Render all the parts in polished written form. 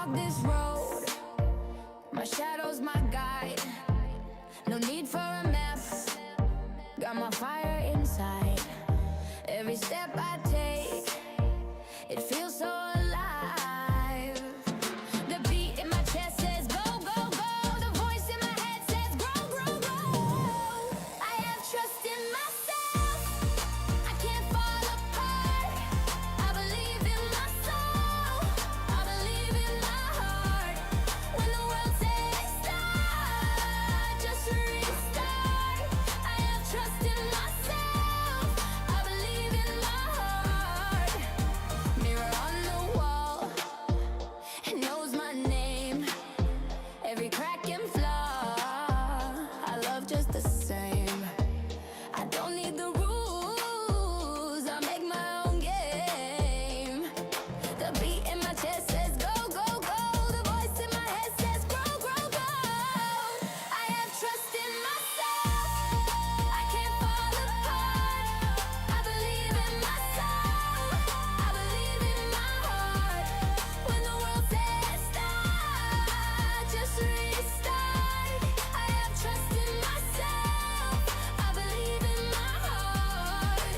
walk this road, my shadow's my guide. No need for a map, got my fire inside. Every step I take, it feels so alive. The beat in my chest says go, go, go. The voice in my head says grow, grow, grow. I have trust in myself, I can't fall apart. I believe in my soul, I believe in my heart. When the world says stop, just restart. I have trust in myself, I believe in my heart. Mirror on the wall, it knows my name. Every crack and flaw, I love just the same. I don't need the rules, I make my own game. The beat in my chest says go, go, go. The voice in my head says grow, grow, grow. I have trust in myself, I can't fall apart. I believe in my soul, I believe in my heart. When the world says stop, just restart. I have trust in myself, I believe in my heart.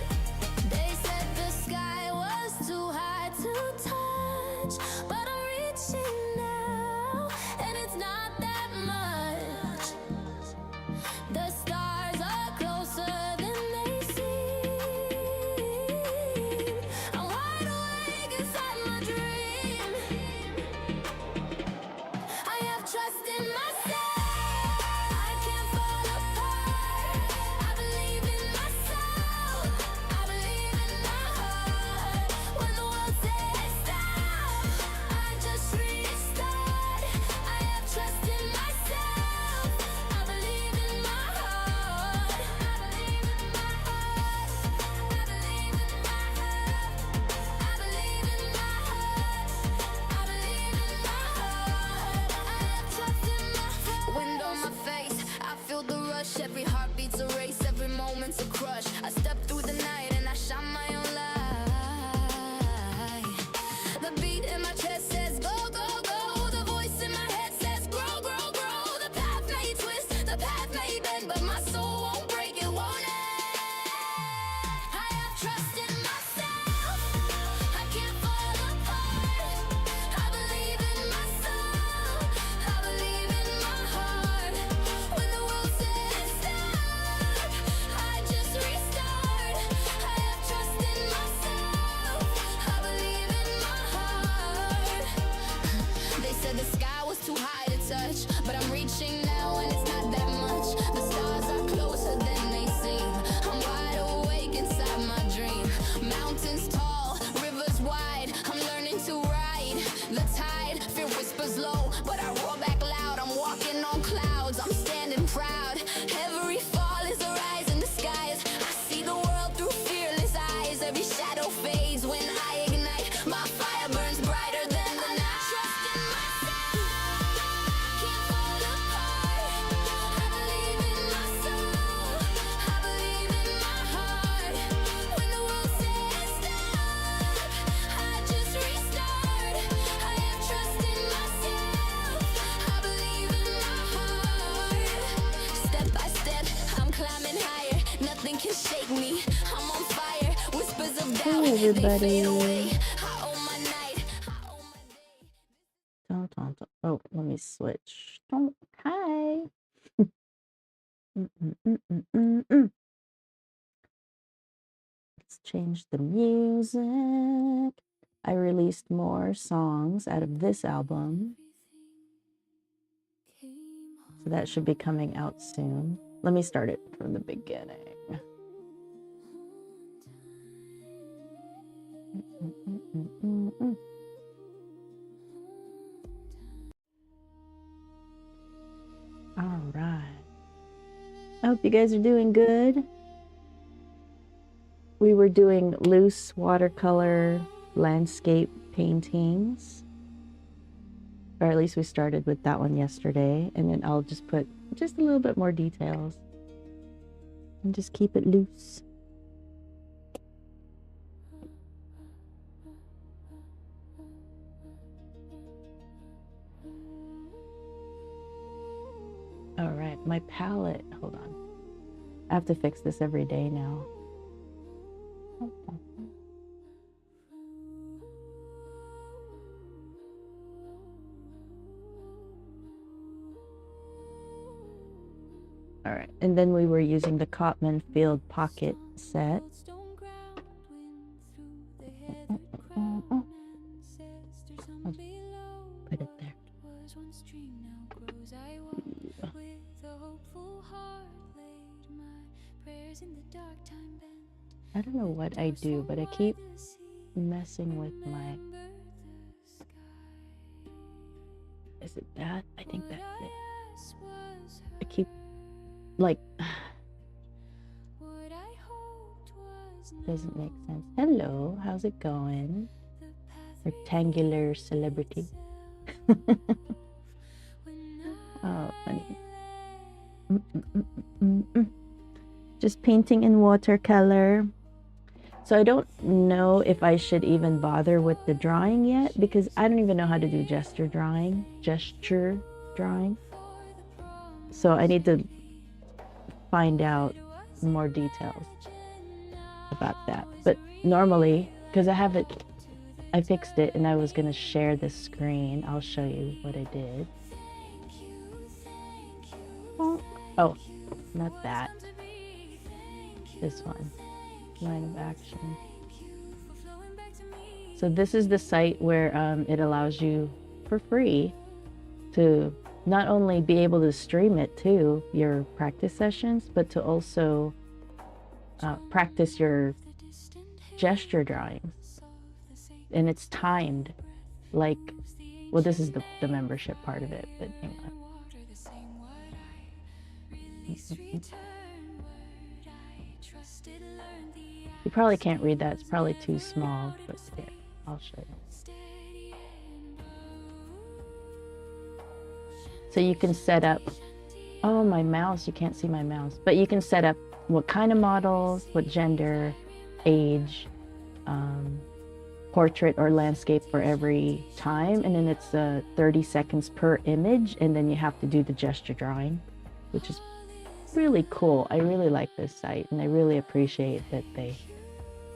They said the sky was too high to touch, but I'm reaching now, and it's not that much. The stars are closer than they seem. I'm wide awake inside my dream. I have trust in myself, I can't fall apart. I believe in my soul, I believe in my heart. When the world says stop, I just restart. I have trust in myself, I believe in my heart. I believe in my heart, I believe in my heart. I believe in my heart, I believe in my heart. I have trust in my heart. Wind on my face, I feel the rush. Every heartbeat's a race, every moment's a crush. I step through the night and I shine my own light. The beat in my chest says go, go, go. The voice in my head says grow, grow, grow. The path may twist, the path may bend, but my soul won't break, it won't end. I have trust in myself, I can't fall apart. I believe in my soul, I believe in my heart. When the world says stop, I just restart. I have trust in myself, I believe in my heart. They said the sky was too high to touch, but I'm reaching now and it's not that much. The stars are closer than they seem. I'm wide awake inside my dream. Mountains tall, rivers wide, I'm learning to ride the tide. Fear whispers low, but I roar back loud. I'm walking on clouds, I'm standing proud. Every fall is a rise in the skies. I see the world through fearless eyes. Every shadow fades when I ignite. My fire burns brighter than the night. Trust in myself, can't fall apart. I believe in my soul, I believe in my heart. When the world says stop, I just restart. I have trust in myself, I believe in my heart. Step by step, I'm climbing higher. Nothing can shake me, I'm on fire. Whispers of doubt, Hey they fade everybody. away. I own my night, I own my day. Oh, let me switch. Hi. Let's change the music. I released more songs out of this album, so that should be coming out soon. Let me start it from the beginning. All right. I hope you guys are doing good. We were doing loose watercolor landscape paintings, or at least we started with that one yesterday, and then I'll just put just a little bit more details and just keep it loose. my palette. Hold on. I have to fix this every day now. All right, and then we were using the Cotman Field Pocket set. Put it there. I don't know what I do, but I keep messing with my... Is it that? I think that's it. I keep, like... Doesn't make sense. Hello, how's it going? Rectangular celebrity. Oh, funny. Just painting in watercolor. So I don't know if I should even bother with the drawing yet, because I don't even know how to do gesture drawing. So I need to find out more details about that. But normally, because I fixed it and I was going to share the screen. I'll show you what I did. Oh, not that. This one. Line of action. So this is the site where it allows you for free to not only be able to stream it to your practice sessions, but to also practice your gesture drawings. And it's timed, like, well, this is the membership part of it, but hang on. You probably can't read that, it's probably too small, but here, I'll show you. So you can set up, oh, my mouse, you can't see my mouse, but you can set up what kind of models, what gender, age, portrait or landscape for every time, and then it's 30 seconds per image, and then you have to do the gesture drawing, which is really cool. I really like this site, and I really appreciate that they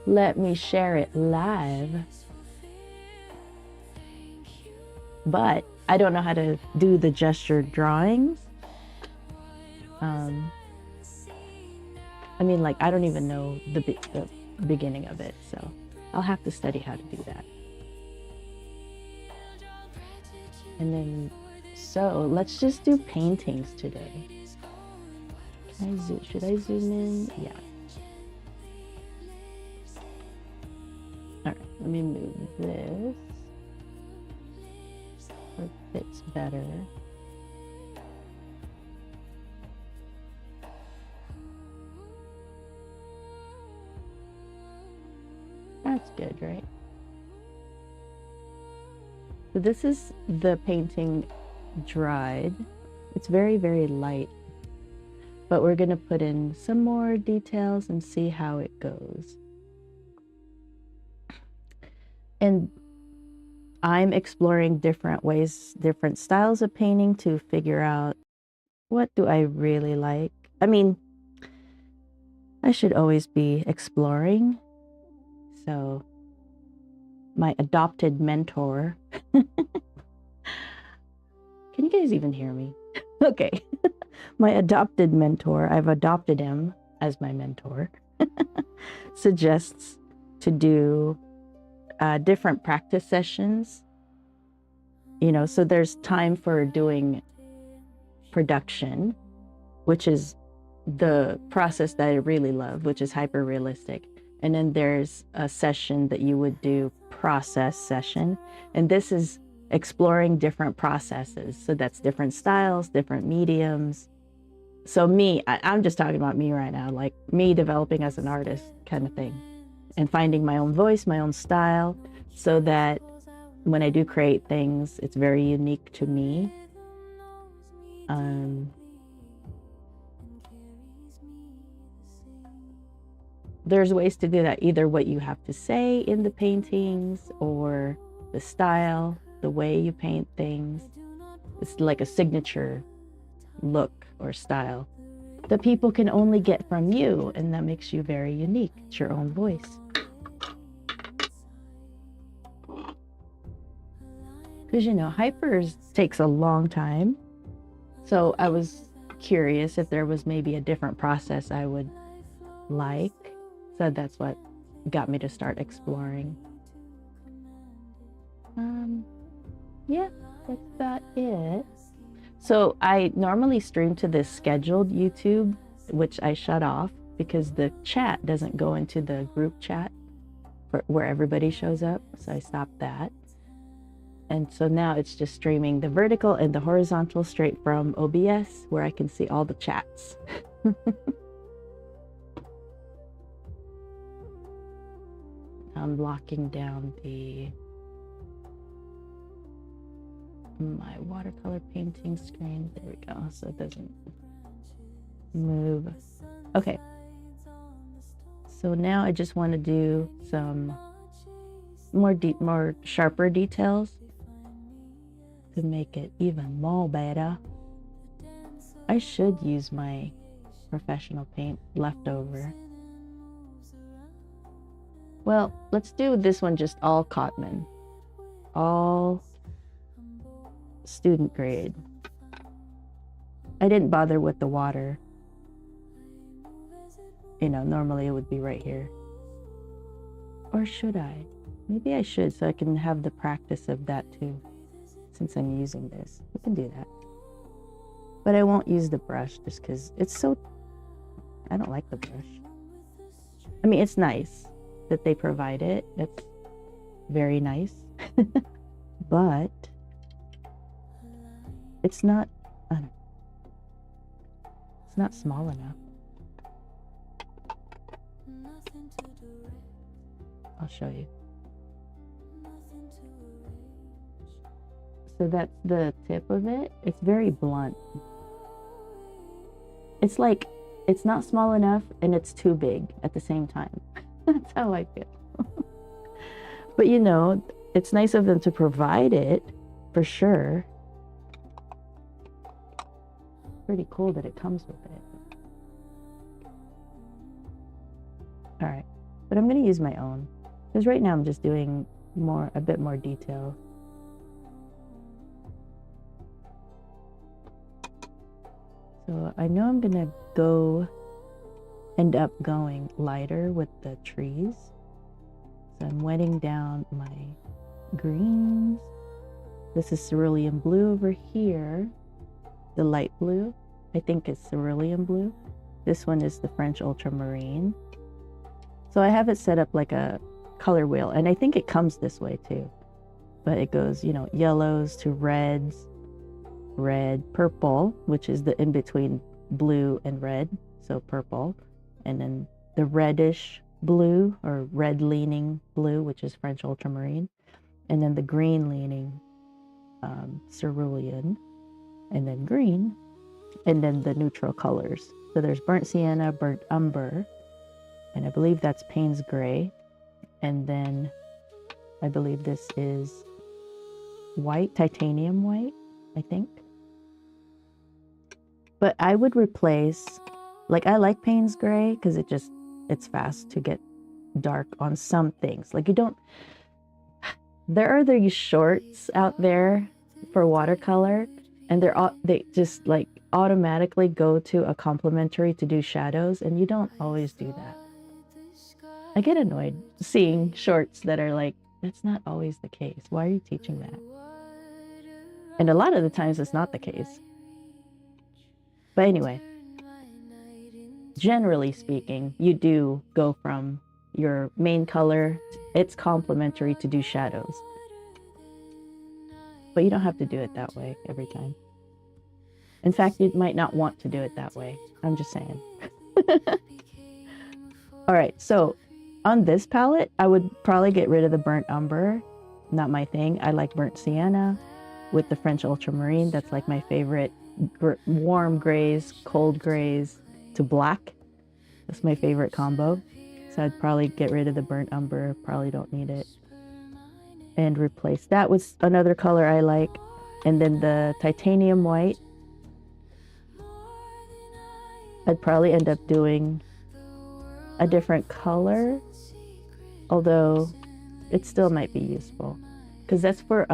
let me share it live. But I don't know how to do the gesture drawings. I mean, like, I don't even know the beginning of it, so I'll have to study how to do that. And then, so let's just do paintings today. Can I zoom? Should I zoom in? Yeah. All right, let me move this so it fits better. That's good, right? So this is the painting dried. It's very, very light, but we're going to put in some more details and see how it goes. And I'm exploring different ways, different styles of painting to figure out what do I really like. I mean, I should always be exploring. So my adopted mentor, can you guys even hear me? Okay. My adopted mentor, I've adopted him as my mentor, suggests to do different practice sessions. You know, so there's time for doing production, which is the process that I really love, which is hyper realistic. And then there's a session that you would do, process session. And this is exploring different processes. So that's different styles, different mediums. So I'm just talking about me right now, like me developing as an artist kind of thing, and finding my own voice, my own style, so that when I do create things, it's very unique to me. There's ways to do that, either what you have to say in the paintings or the style, the way you paint things. It's like a signature look or style that people can only get from you, and that makes you very unique. It's your own voice. Because, you know, hypers takes a long time. So I was curious if there was maybe a different process I would like. So that's what got me to start exploring. Yeah, that's about it. So I normally stream to this scheduled YouTube, which I shut off because the chat doesn't go into the group chat where everybody shows up. So I stopped that. And so now it's just streaming the vertical and the horizontal straight from OBS, where I can see all the chats. I'm locking down my watercolor painting screen. There we go, so it doesn't move. Okay, so now I just want to do some more sharper details to make it even more better. I should use my professional paint leftover. Well, let's do this one just all Cotman, all student grade. I didn't bother with the water. You know, normally it would be right here. Or should I? Maybe I should, so I can have the practice of that too, since I'm using this. We can do that. But I won't use the brush just because it's so... I don't like the brush. I mean, it's nice that they provide it. That's very nice. But it's not... I don't know. It's not small enough. I'll show you. So that's the tip of it. It's very blunt. It's like, it's not small enough and it's too big at the same time. That's how I feel. But you know, it's nice of them to provide it, for sure. Pretty cool that it comes with it. All right, but I'm gonna use my own, because right now I'm just doing a bit more detail. So I know I'm gonna end up going lighter with the trees. So I'm wetting down my greens. This is cerulean blue over here. The light blue, I think it's cerulean blue. This one is the French ultramarine. So I have it set up like a color wheel, and I think it comes this way too. But it goes, you know, yellows to reds, red, purple, which is the in-between blue and red, so purple, and then the reddish blue or red leaning blue, which is French ultramarine, and then the green leaning cerulean, and then green, and then the neutral colors. So there's burnt sienna, burnt umber, and I believe that's Payne's gray, and then I believe this is white, titanium white, I think. But I would replace, like, I like Payne's gray because it's fast to get dark on some things. Like, there are these shorts out there for watercolor, and they just like automatically go to a complementary to do shadows, and you don't always do that. I get annoyed seeing shorts that are like, that's not always the case. Why are you teaching that? And a lot of the times it's not the case. But anyway, generally speaking, you do go from your main color, it's complementary to do shadows. But you don't have to do it that way every time. In fact, you might not want to do it that way. I'm just saying. All right, so on this palette, I would probably get rid of the burnt umber. Not my thing. I like burnt sienna with the French ultramarine. That's like my favorite. Warm grays, cold grays to black. That's my favorite combo. So I'd probably get rid of the burnt umber. Probably don't need it. And replace that with another color I like. And then the titanium white. I'd probably end up doing a different color, although it still might be useful because that's for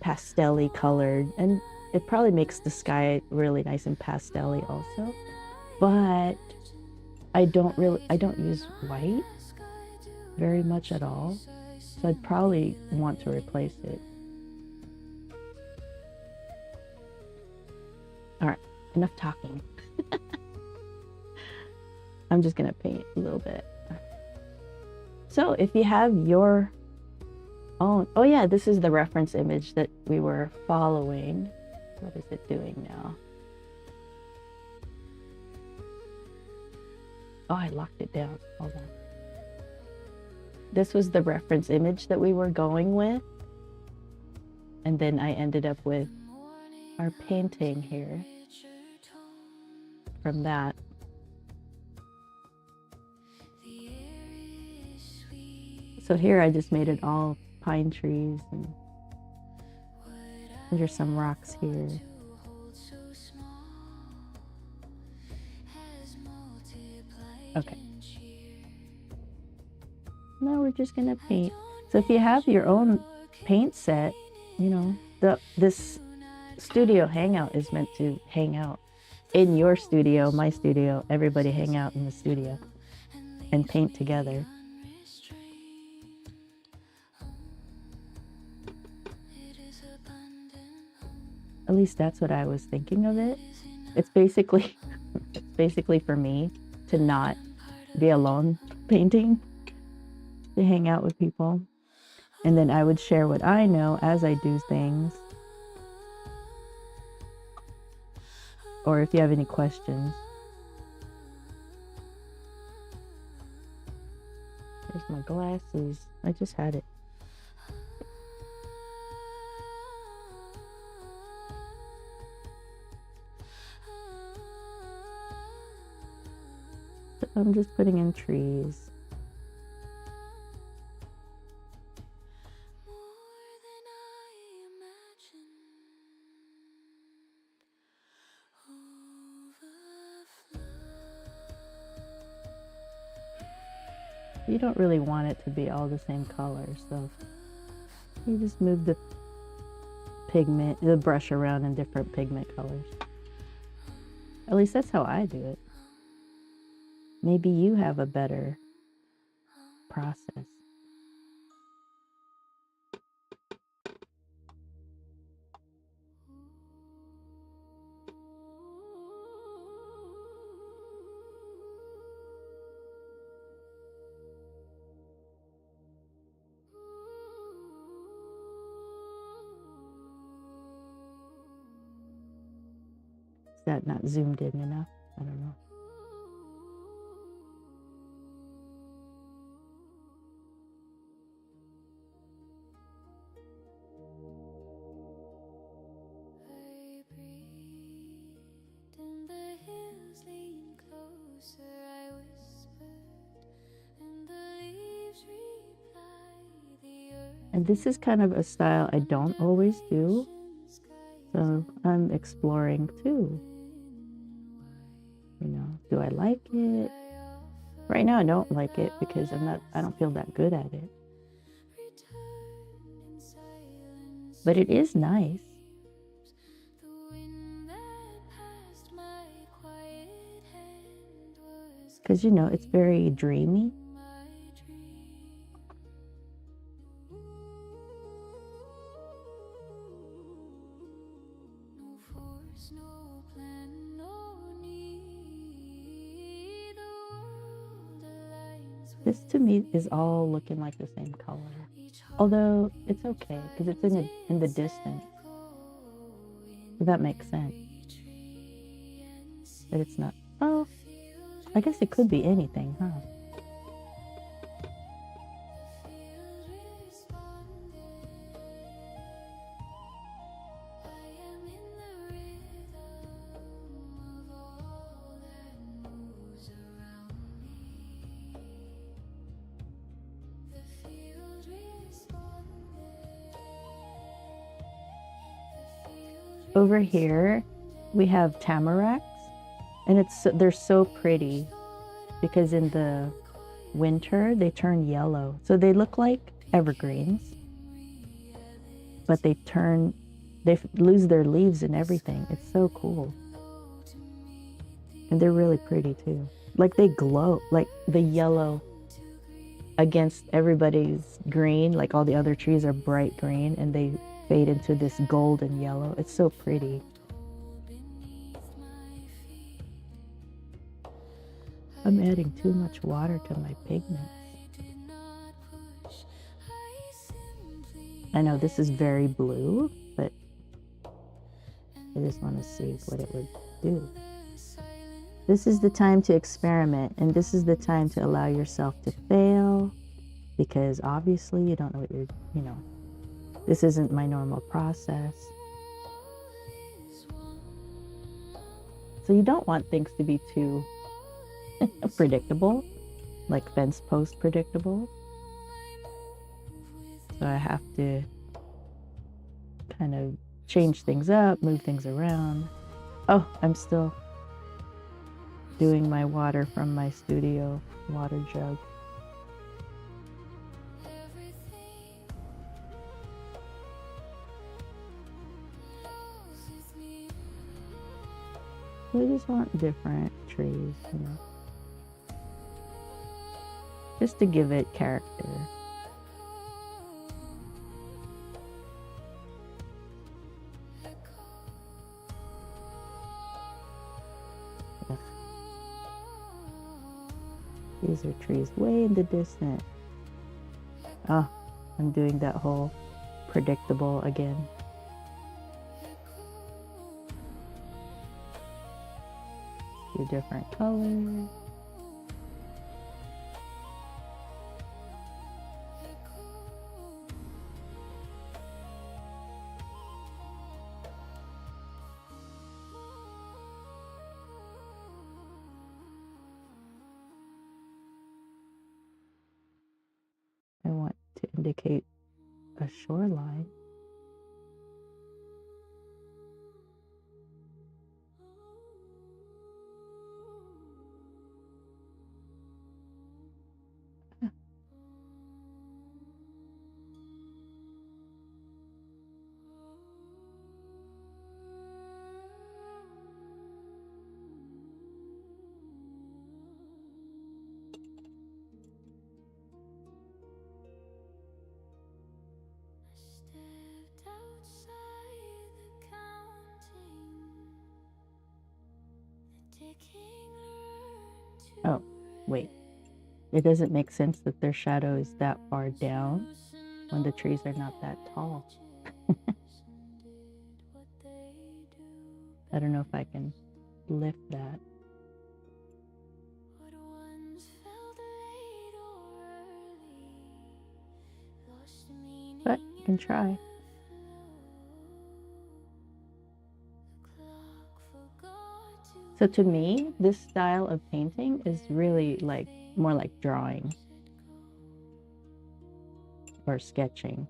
pastel-y colored, and it probably makes the sky really nice and pastel-y also. But I don't use white very much at all, so I'd probably want to replace it. All right, enough talking. I'm just gonna paint a little bit. So if you have your own, oh yeah, this is the reference image that we were following. What is it doing now? Oh, I locked it down. Hold on. This was the reference image that we were going with. And then I ended up with our painting here from that. So here I just made it all pine trees, and there's some rocks here. Okay. Now we're just gonna paint. So if you have your own paint set, you know, this studio hangout is meant to hang out in your studio, my studio, everybody hang out in the studio and paint together. At least that's what I was thinking of it. It's basically for me to not be alone painting, to hang out with people. And then I would share what I know as I do things. Or if you have any questions. There's my glasses. I just had it. I'm just putting in trees. You don't really want it to be all the same color, so you just move the brush around in different pigment colors. At least that's how I do it. Maybe you have a better process. Is that not zoomed in enough? I don't know. And this is kind of a style I don't always do, so I'm exploring too. You know, do I like it? Right now I don't like it because I don't feel that good at it. But it is nice. Because, you know, it's very dreamy. This to me is all looking like the same color. Although it's okay because it's in the distance. So that makes sense. But it's not. Oh, I guess it could be anything, huh? Over here, we have tamaracks, And they're so pretty because in the winter they turn yellow. So they look like evergreens, but they lose their leaves and everything. It's so cool. And they're really pretty too. Like they glow, like the yellow against everybody's green. Like all the other trees are bright green and they fade into this golden yellow. It's so pretty. I'm adding too much water to my pigments. I know this is very blue, but I just want to see what it would do. This is the time to experiment, and this is the time to allow yourself to fail, because obviously you don't know what this isn't my normal process. So you don't want things to be too predictable, like fence post predictable. So I have to kind of change things up, move things around. Oh, I'm still doing my water from my studio water jug. So I just want different trees, just to give it character. Yeah. These are trees way in the distance. Oh, I'm doing that whole predictable again. Do different colors. I want to indicate a shoreline. Oh, wait. It doesn't make sense that their shadow is that far down when the trees are not that tall. I don't know if I can lift that. But you can try. So to me, this style of painting is really more like drawing or sketching.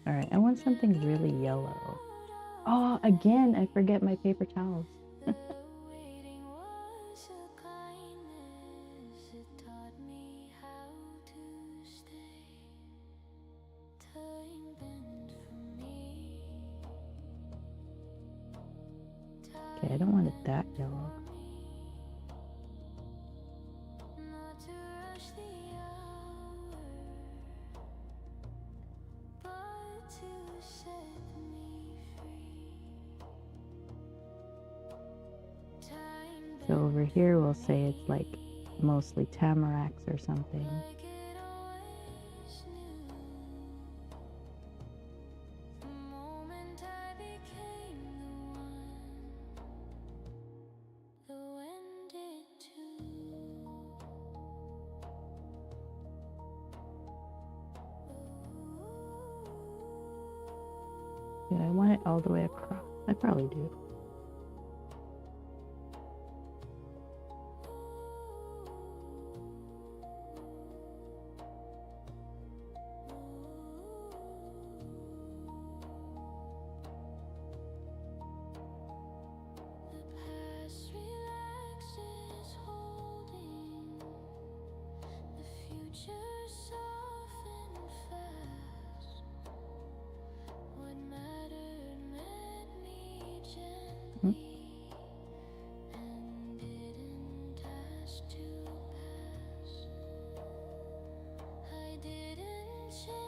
All right, I want something really yellow. Oh, again, I forget my paper towels. Okay, I don't want it that yellow. So over here, we'll say it's like mostly tamaracks or something. Yeah, I want it all the way across. I probably do.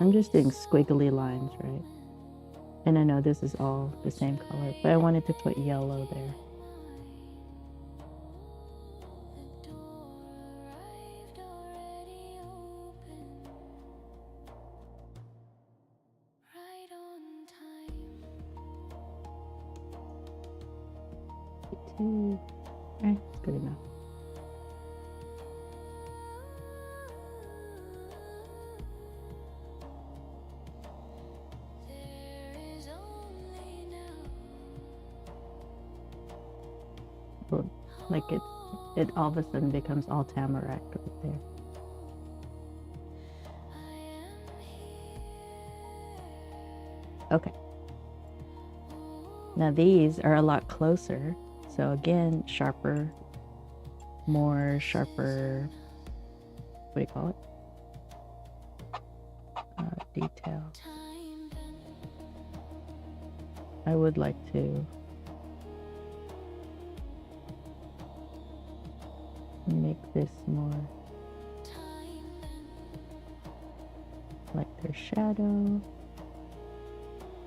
I'm just doing squiggly lines, right? And I know this is all the same color, but I wanted to put yellow there. It's good enough. Like it all of a sudden becomes all tamarack right there. Okay. Now these are a lot closer. So again, sharper, more sharper, what do you call it? Detail. I would like to make this more like their shadow,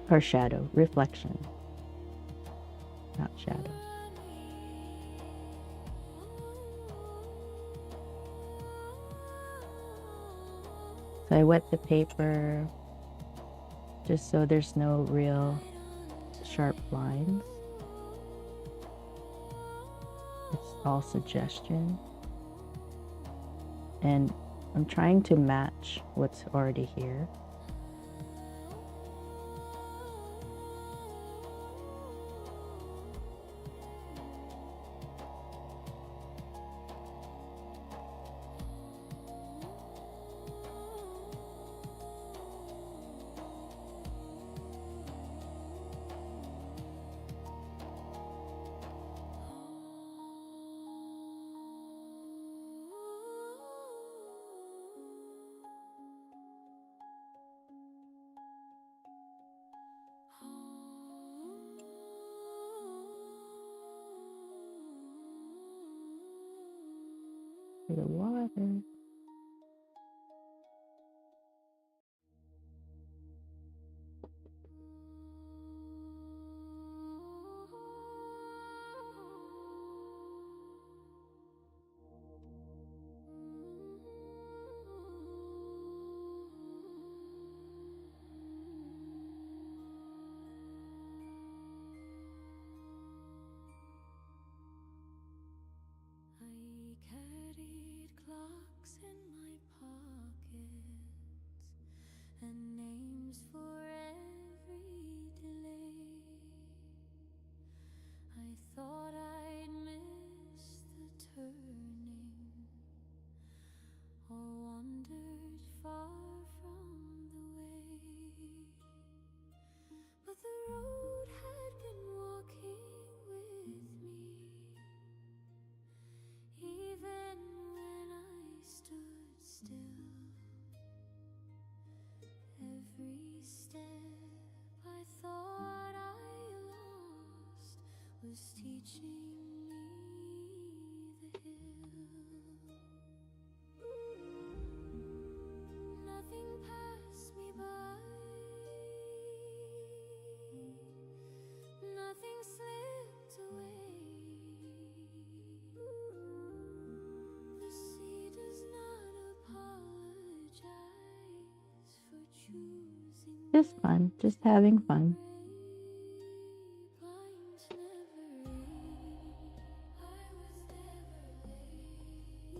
or shadow, reflection, not shadow. So I wet the paper just so there's no real sharp lines. It's all suggestion. And I'm trying to match what's already here. For the water. Just fun, just having fun.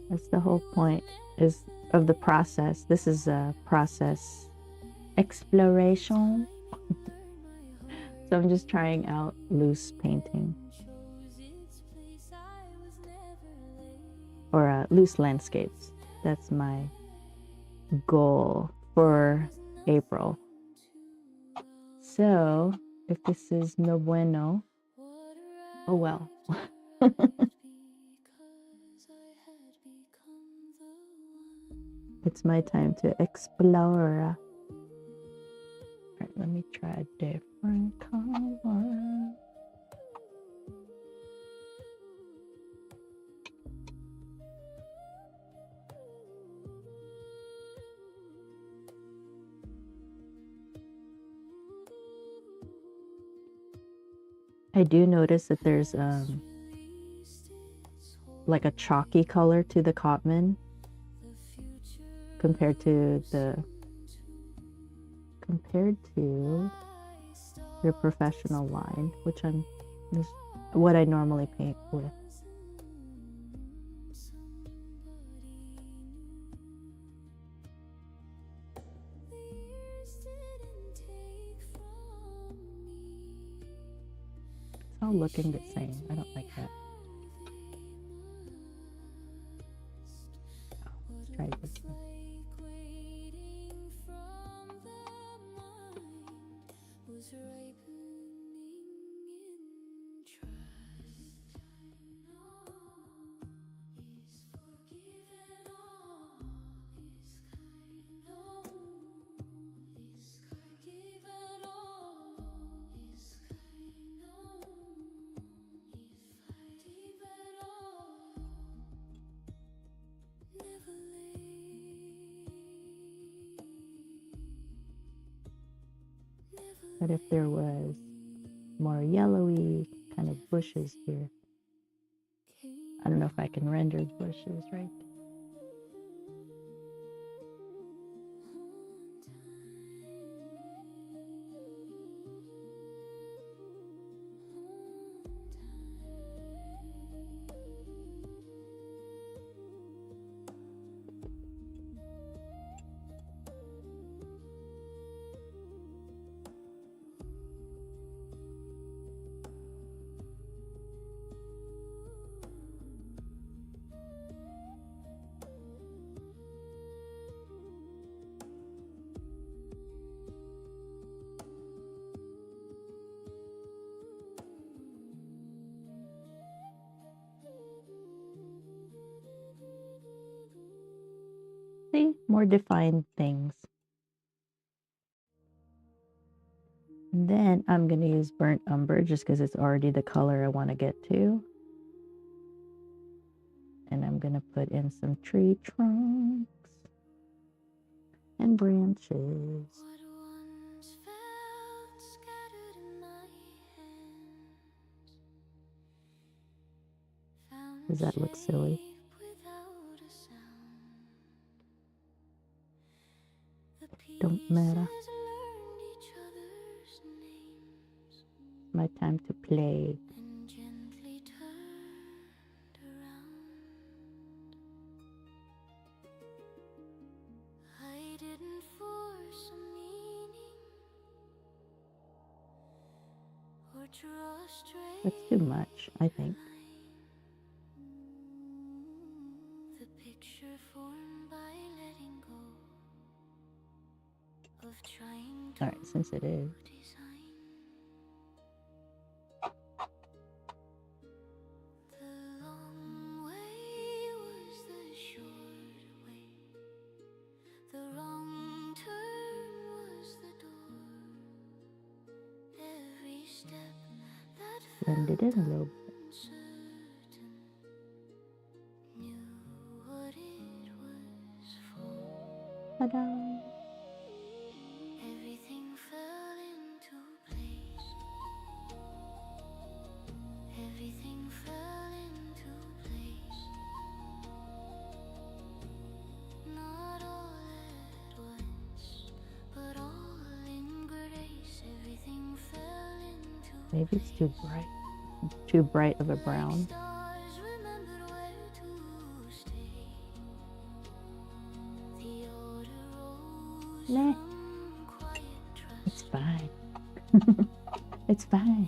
That's the whole point of the process. This is a process exploration. So I'm just trying out loose painting. Or loose landscapes. That's my goal for April. So if this is no bueno, oh well. It's my time to explore. Alright, let me try a different color. I do notice that there's like a chalky color to the Cotman compared to the professional line, which is what I normally paint with. It's all looking the same. I don't like that. Oh, let's try this one. But if there was more yellowy kind of bushes here, I don't know if I can render bushes right. See, more defined things. And then I'm going to use burnt umber just because it's already the color I want to get to. And I'm going to put in some tree trunks and branches. Does that look silly? Don't matter. My time to play. That's too much, I think. All right, since it is. Blend it in a little bit. Ta-da! Maybe it's too bright. Too bright of a brown. Nah. It's fine. It's fine.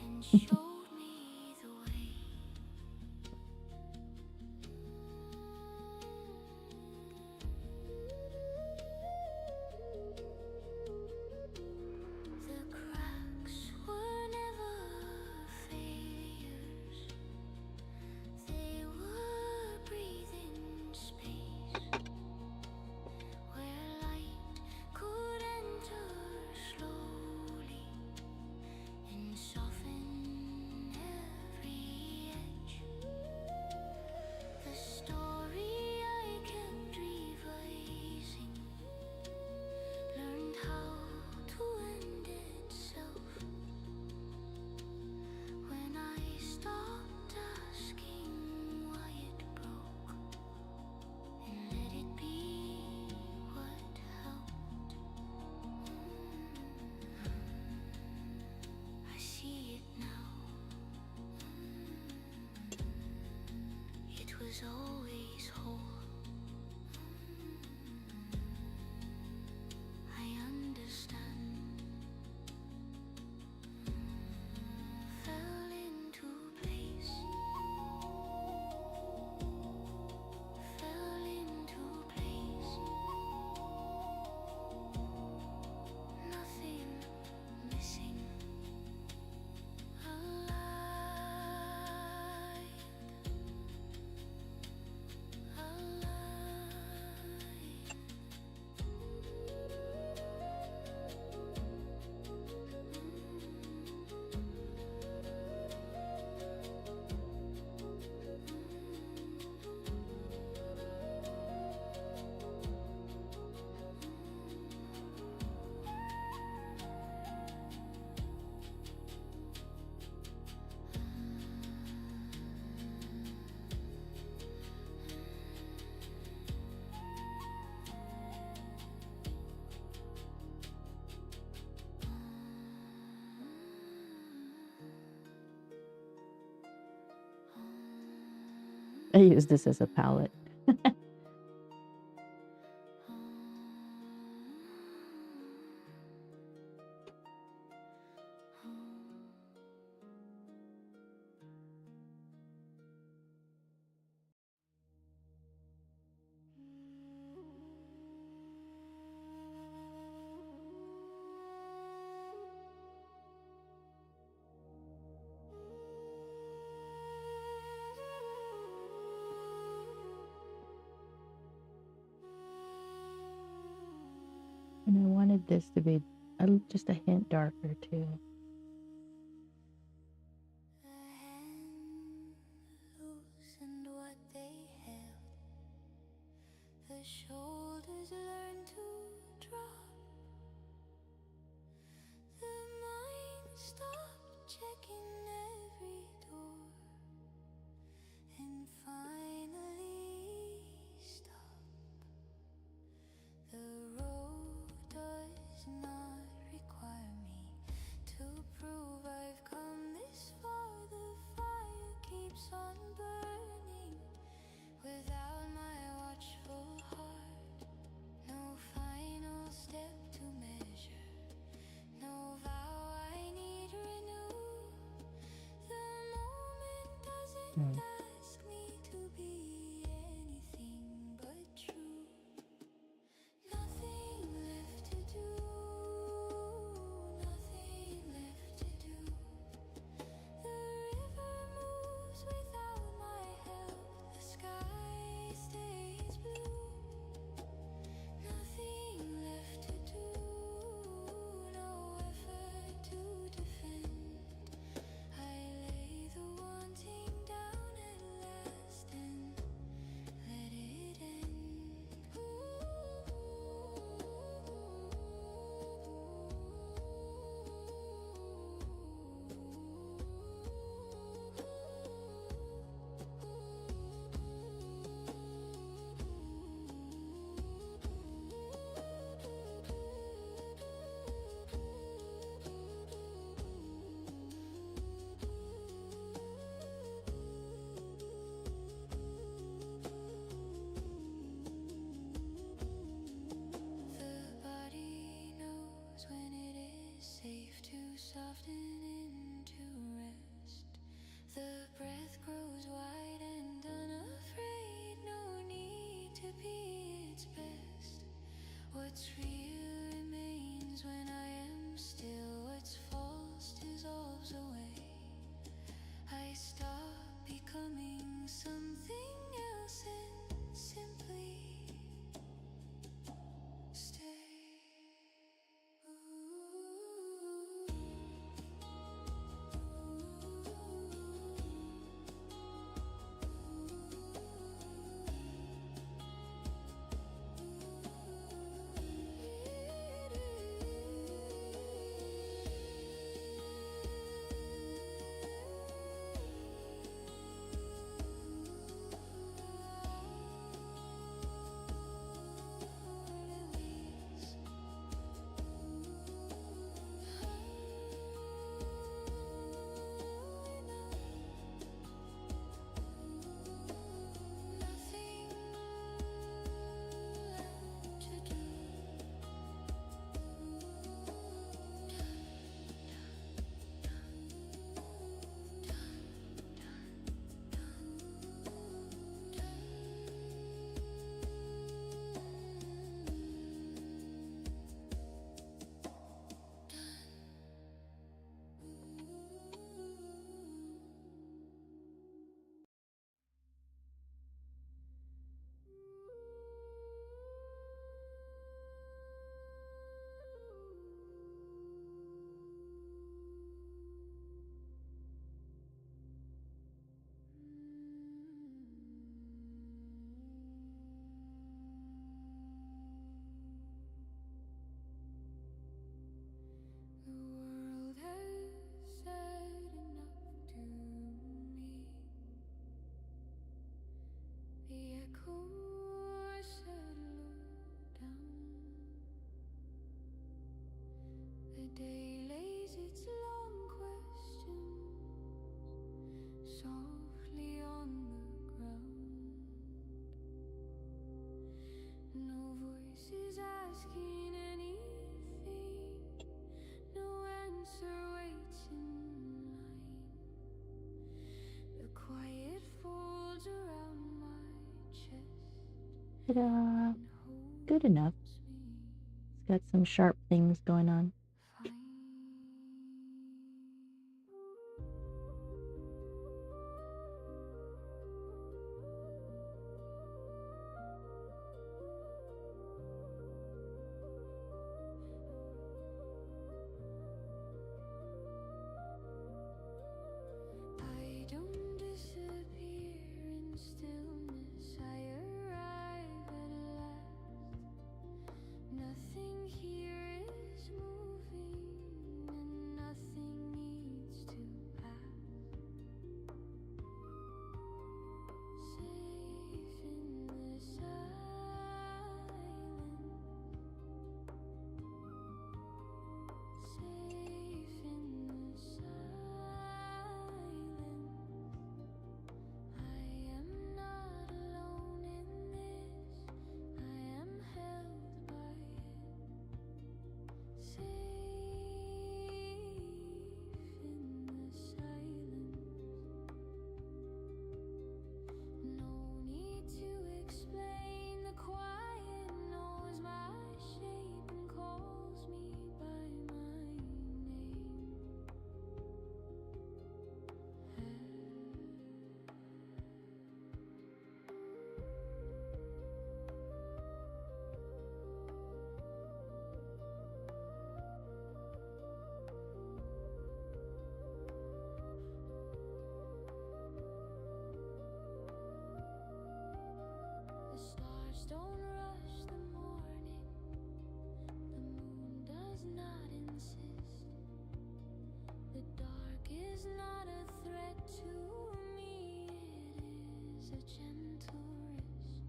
I use this as a palette. And I wanted this to be just a hint darker too. Loosened what they held. The shoulders learn to drop. The mind stopped checking every door and finally stop. The road does not require me to prove I've come this far. The fire keeps on burning without my watchful heart. No final step to measure, no vow I need renew. The moment doesn't ask me to be anything but true. Nothing left to do, nothing left to do. The river moves without my help, the sky stays blue. Nothing left to do, no effort to defend. I lay the wanting down at last and let it end. The body knows when it is safe to soften into rest. The breath grows wide and unafraid, no need to be its best. What's real remains when I am still, what's false dissolves away. I stop becoming something else and simply stay. day lays its long questions softly on the ground. Ta-da! Good enough. It's got some sharp things going on. I don't disappear in stillness. I arrive at last. Nothing here is moving, and nothing needs to pass. Safe in the silence. Safe in the silence. I am not alone in this. I am held by it. Safe in the silence. No need to explain. The quiet knows my shape and calls me by my name. The stars don't rush the morning. The moon does not insist. The dark is not a threat to me. It is a gentle wrist.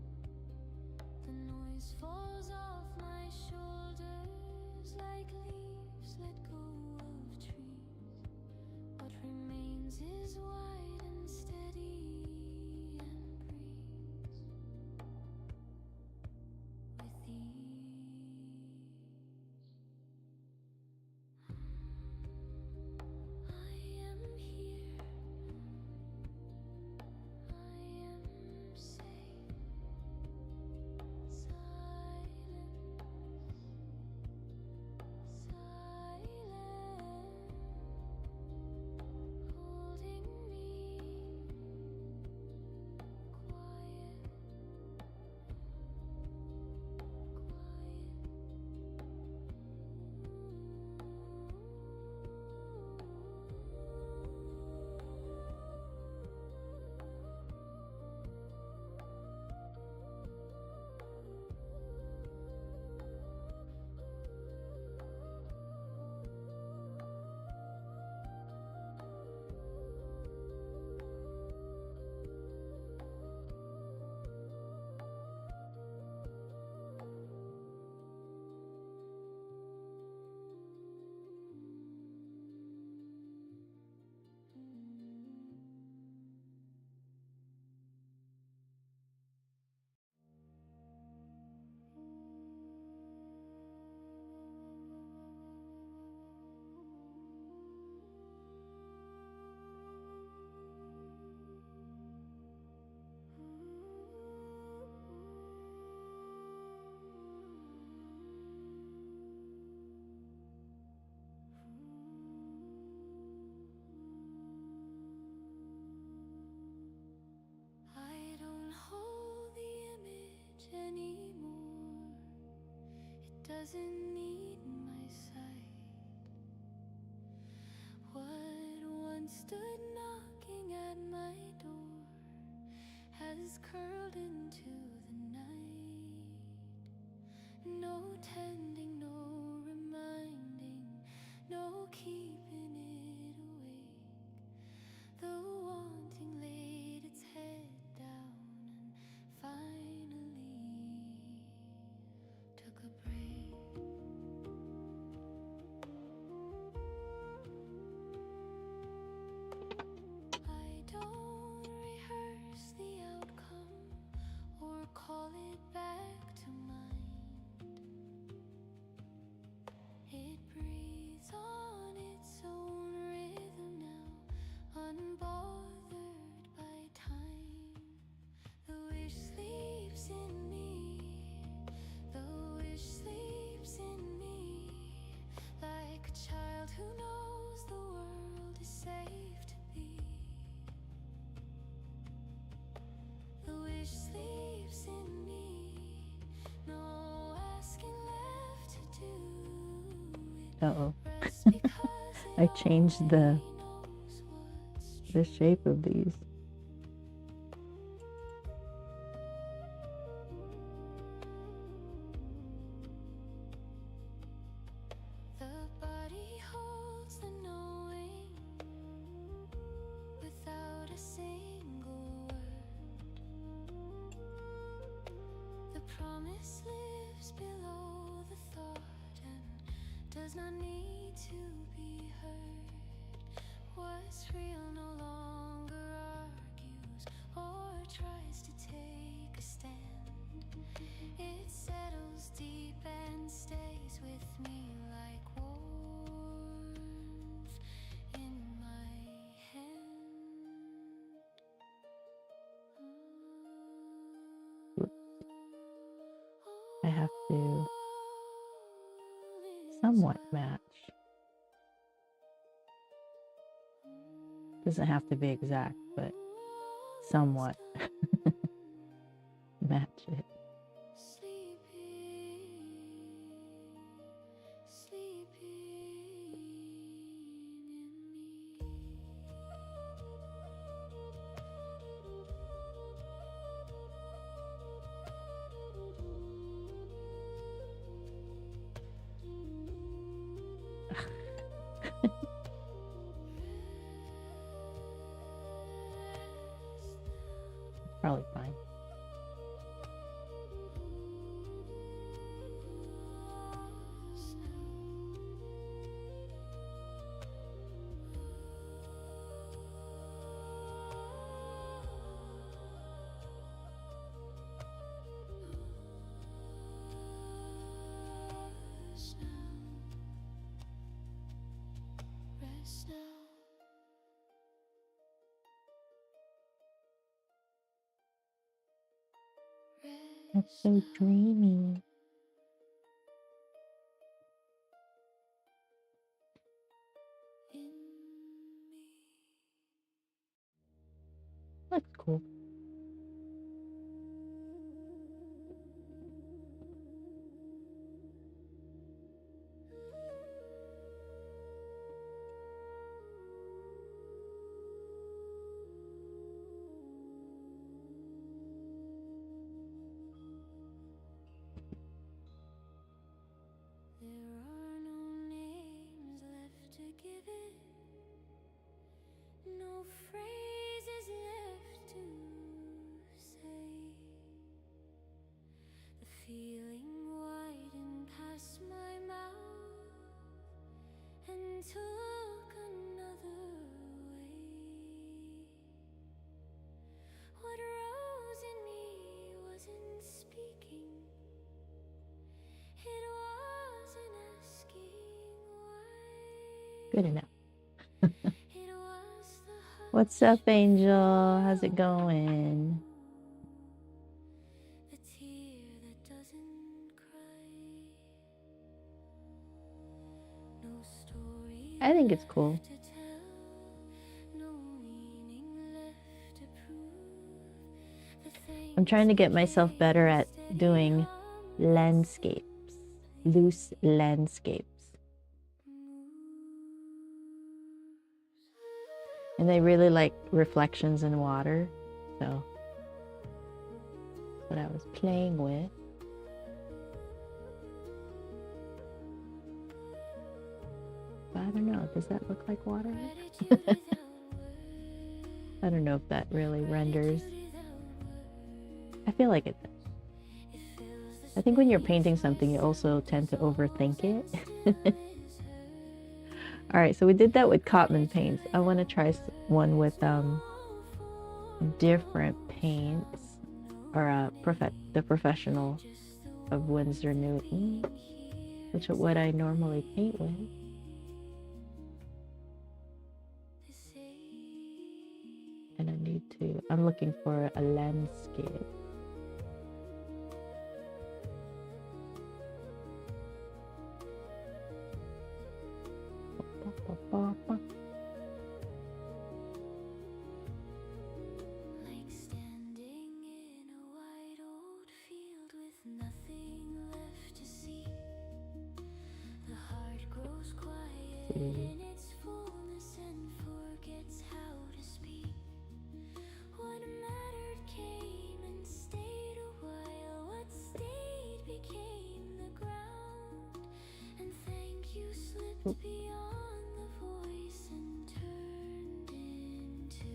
The noise falls off my shoulders like leaves let go of trees. What remains is wide and steady and breathes with ease. I am here. I am safe. Silence. Silence. Holding me. Quiet. I don't hold the image anymore. It doesn't need my sight. What once stood knocking at my door has curled into the night. No tending, no reminding, no keeping it awake. The wanting laid its head down and finally took a break. I don't rehearse the outcome or call it back to mind. It breathes on its own rhythm now, unbothered by time. The wish sleeps in me who knows the world is safe to be. The wish sleeps in me, no asking left to do it. Uh-oh. Rest because I changed the knows what's shape of these. the body holds the knowing without a single word. The promise lives below the thought and does not need to be heard. What's real no longer argues or tries to take a stand. It settles deep and stays with me like warmth in my hand. I have to somewhat match. Doesn't have to be exact, but somewhat match it. Sleeping, sleeping in me. Probably fine. Rest now. That's so dreamy. In me. That's cool. There are no names left to give it, no phrases left to say. The feeling widened past my mouth and took another way. What rose in me wasn't speaking. It wasn't asking why. Good enough. It was the What's up, Angel? How's it going? the tear that doesn't cry. No story I think it's cool. left to tell, no meaning left to prove. The I'm trying to get things myself we better at stay doing on landscapes, loose landscapes. And I really like reflections in water, so that's what I was playing with. But I don't know, does that look like water? I don't know if that really renders. I feel like it does. I think when you're painting something, you also tend to overthink it. All right, so we did that with Cotman paints. I want to try one with different paints, or the professional of Winsor Newton, which is what I normally paint with. And I'm looking for a landscape. in its fullness and forgets how to speak. What mattered came and stayed a while. What stayed became the ground. And thank you slipped beyond the voice and turned into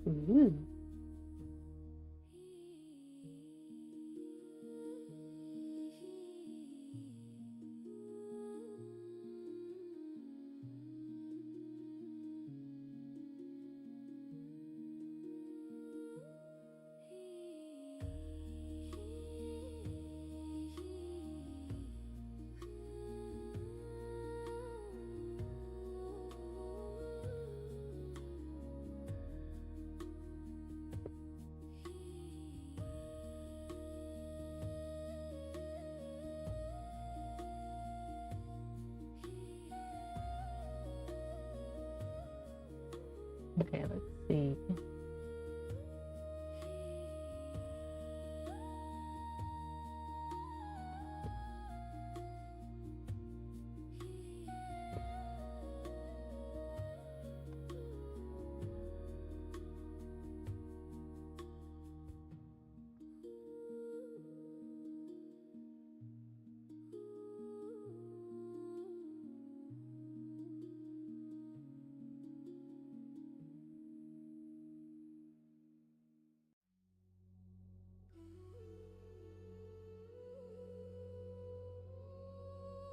Ooh. Okay, let's see.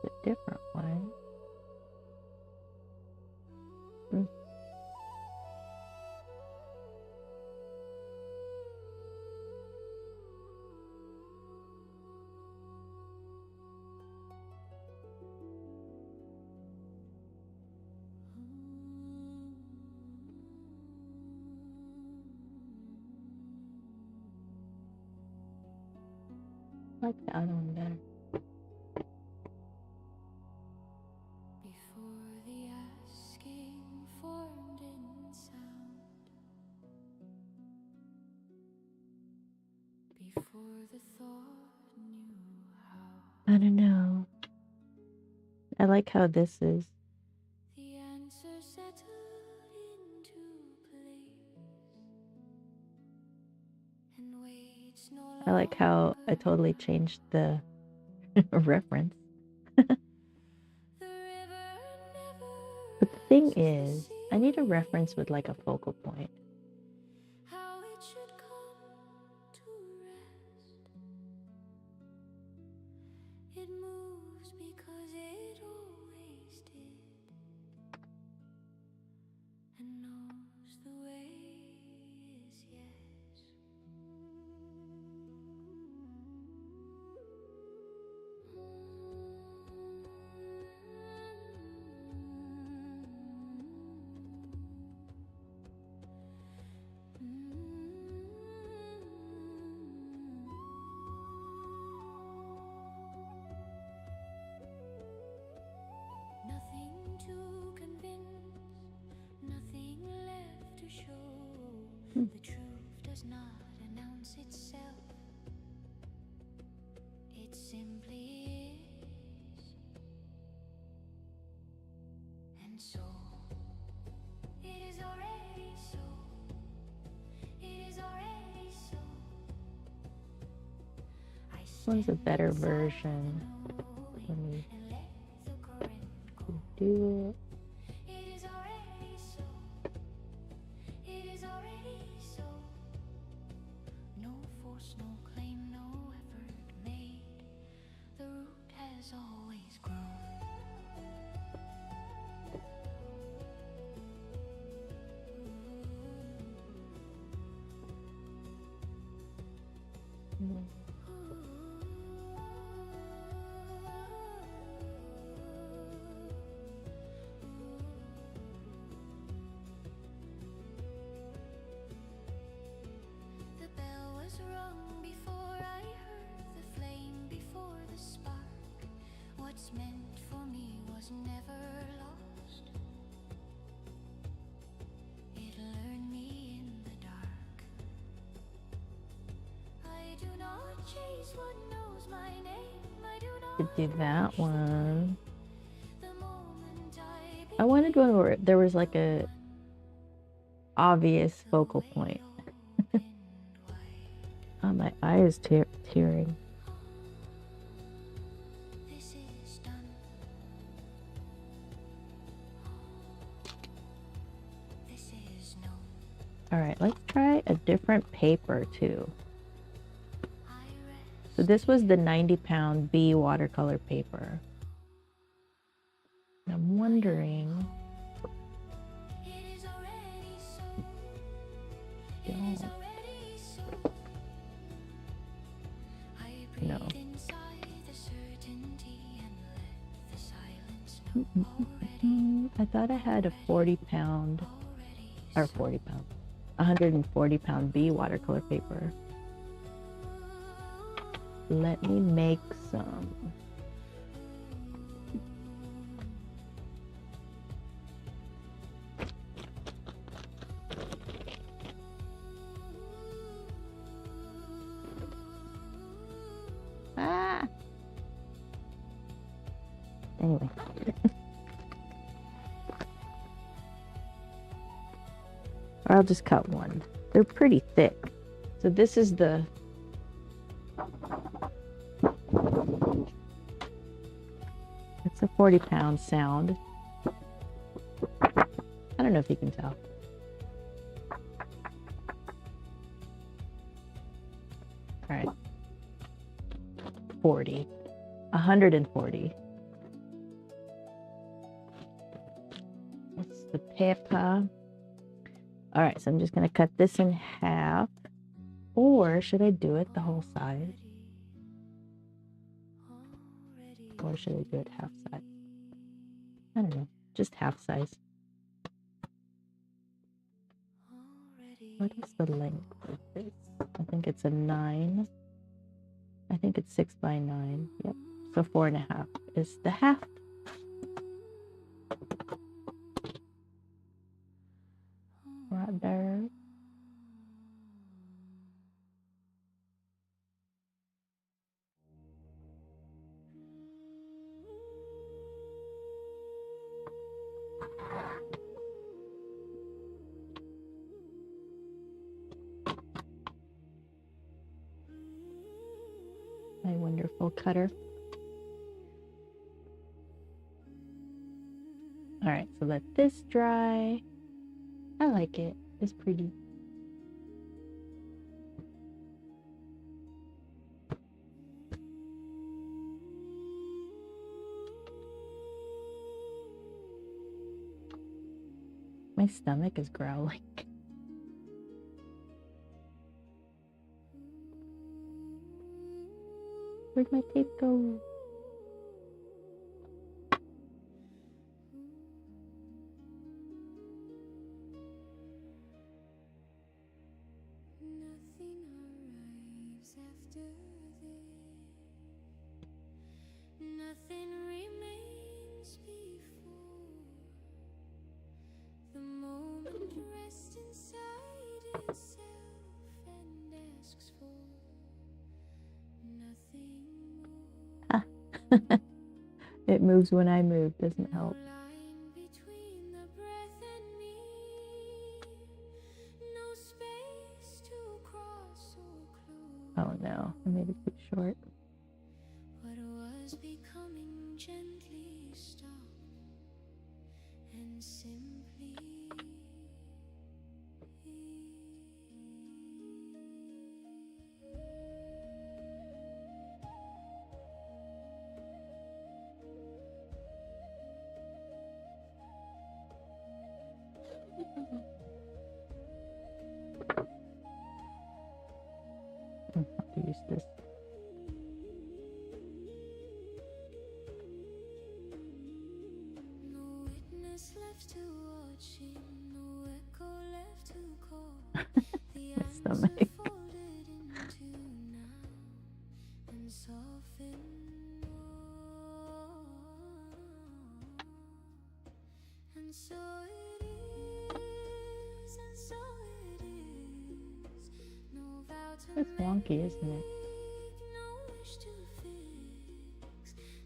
A different one. I like the other one better. before the asking formed in sound, before the thought knew how. I don't know. I like how this is. The answer settled into place, and waits no I like how I totally changed the reference. The river never But the thing answers the is, I need a sea, reference with like a focal point. how it should come to rest. It moves because it always did, and knows the way is yes. Nothing to convince, nothing left to show. The truth does not announce itself, it simply is. And so, it is already so. It is already so. This one's a better version. Let me do it. It is already so. It is already so. No force, no claim, no effort made. The root has always grown. what's meant for me was never lost. It lured me in the dark. I do not chase what knows my name. I do not Could do that one. the moment I wanted one where there was like a obvious focal point. Oh, my eye is tearing. This is done. This is no. All right, let's try a different paper too. I rest. So this was the 90-pound B watercolor paper. And I'm wondering, It is already so. It don't, is already so. I breathe no. inside the certainty and let the silence know. Already, I thought I had a 40-pound, already or 40 pound, 140-pound B watercolor paper. Let me make some. Ah! Anyway. Or I'll just cut one. They're pretty thick. So this is the it's a 40-pound sound. I don't know if you can tell. All right. 40. 140. That's the paper. All right, so I'm just going to cut this in half. Or should I do it the whole size? Or should I do it half size? I don't know, just half size. What is the length of this? I think it's a 9. I think it's 6 by 9. Yep. So 4.5 is the half. Right there. My wonderful cutter. All right, so let this dry. I like it. It's pretty. My stomach is growling. Where'd my tape go? nothing arrives after this. Nothing remains before. The moment rests inside itself and asks for nothing more. It moves when I move, doesn't help. Line between the breath and me. No space to cross or close. Oh no, I made it too short. What was becoming gently stopped and simply I have to use this. no witness left to watch him, no echo left to call. The My answer stomach. folded into now and softened. It's wonky, isn't it?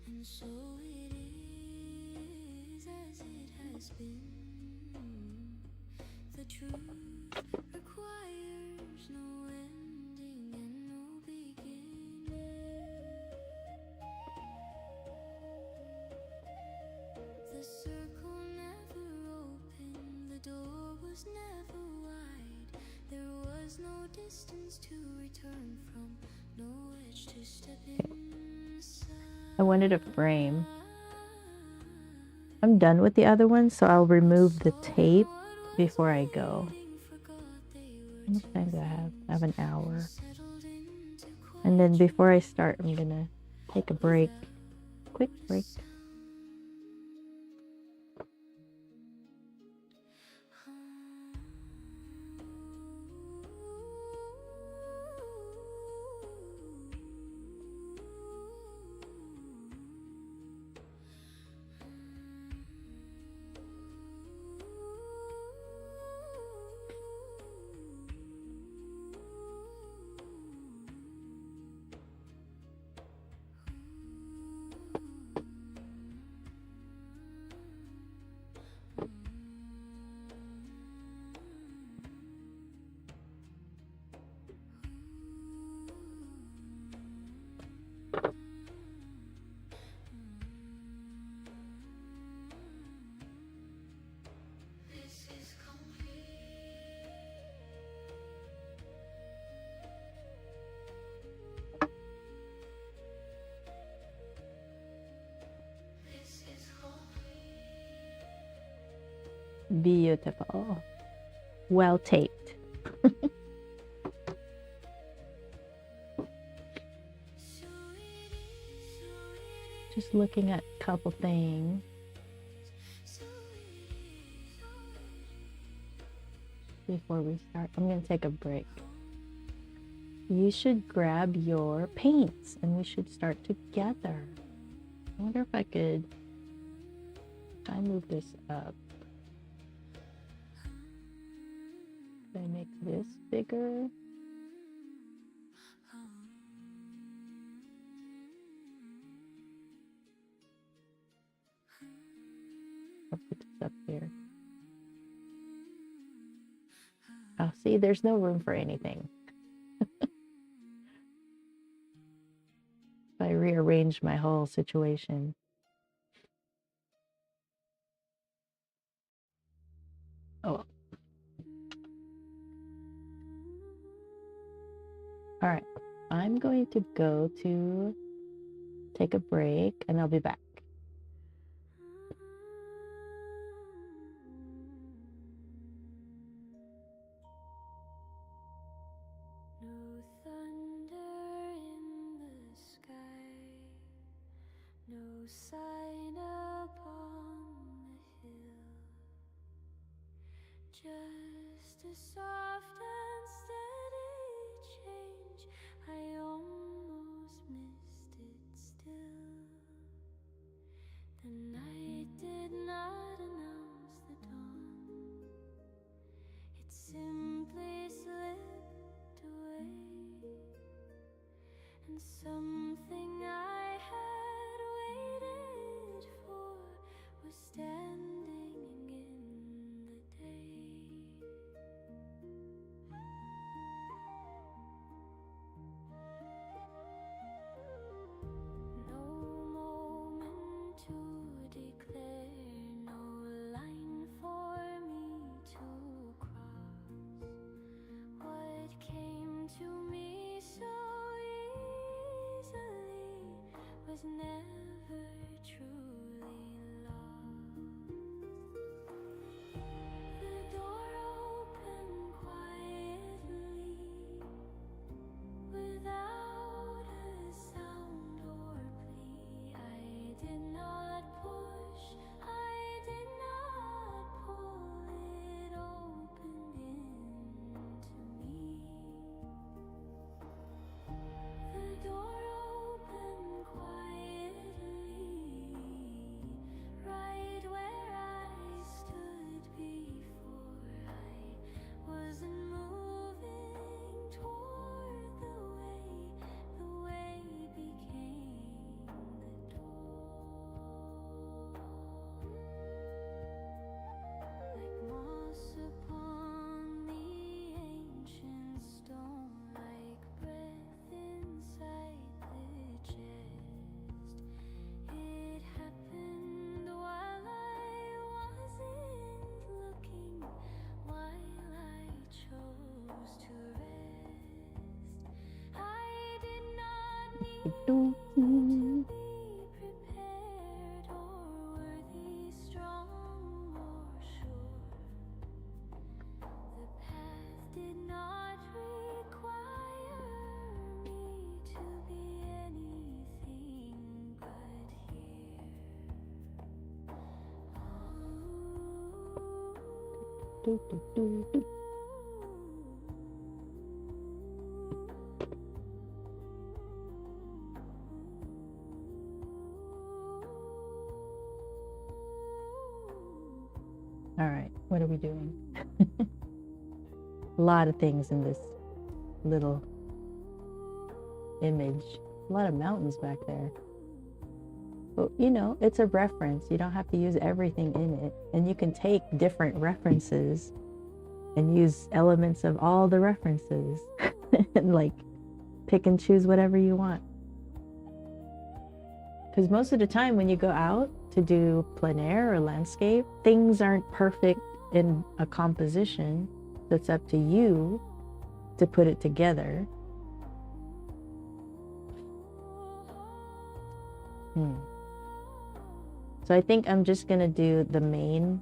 And so it is as it has been. The truth requires no ending and no beginning. The circle never opened, the door was never wide. There was no distance to return from, no edge to step inside. I wanted a frame. I'm done with the other one, so I'll remove the tape before I go. How much time do I have? I have an hour. And then before I start, I'm gonna take a break. Quick break. Beautiful. Well taped. Just looking at a couple things before we start. I'm going to take a break. You should grab your paints and we should start together. I wonder if I could try and move this up. Can I make this bigger? I'll put this up here. Oh, see, there's no room for anything. If I rearrange my whole situation. Oh well. All right, I'm going to go to take a break and I'll be back. No thunder in the sky, no sign upon the hill, just a soft and steady change. I almost missed it still. The night did not announce the dawn, it simply slipped away, and something I had waited for was standing in the day. No moment to declare, no line for me to cross. What came to me so easily was never truly lost. The door opened quietly, without a sound or plea. I did not push, I did not pull, it opened into me. The door opened quietly, All right, what are we doing? A lot of things in this little image. A lot of mountains back there. But you know, it's a reference. You don't have to use everything in it. And you can take different references and use elements of all the references and like pick and choose whatever you want. Because most of the time when you go out to do plein air or landscape, things aren't perfect in a composition. So it's up to you to put it together. So I think I'm just gonna do the main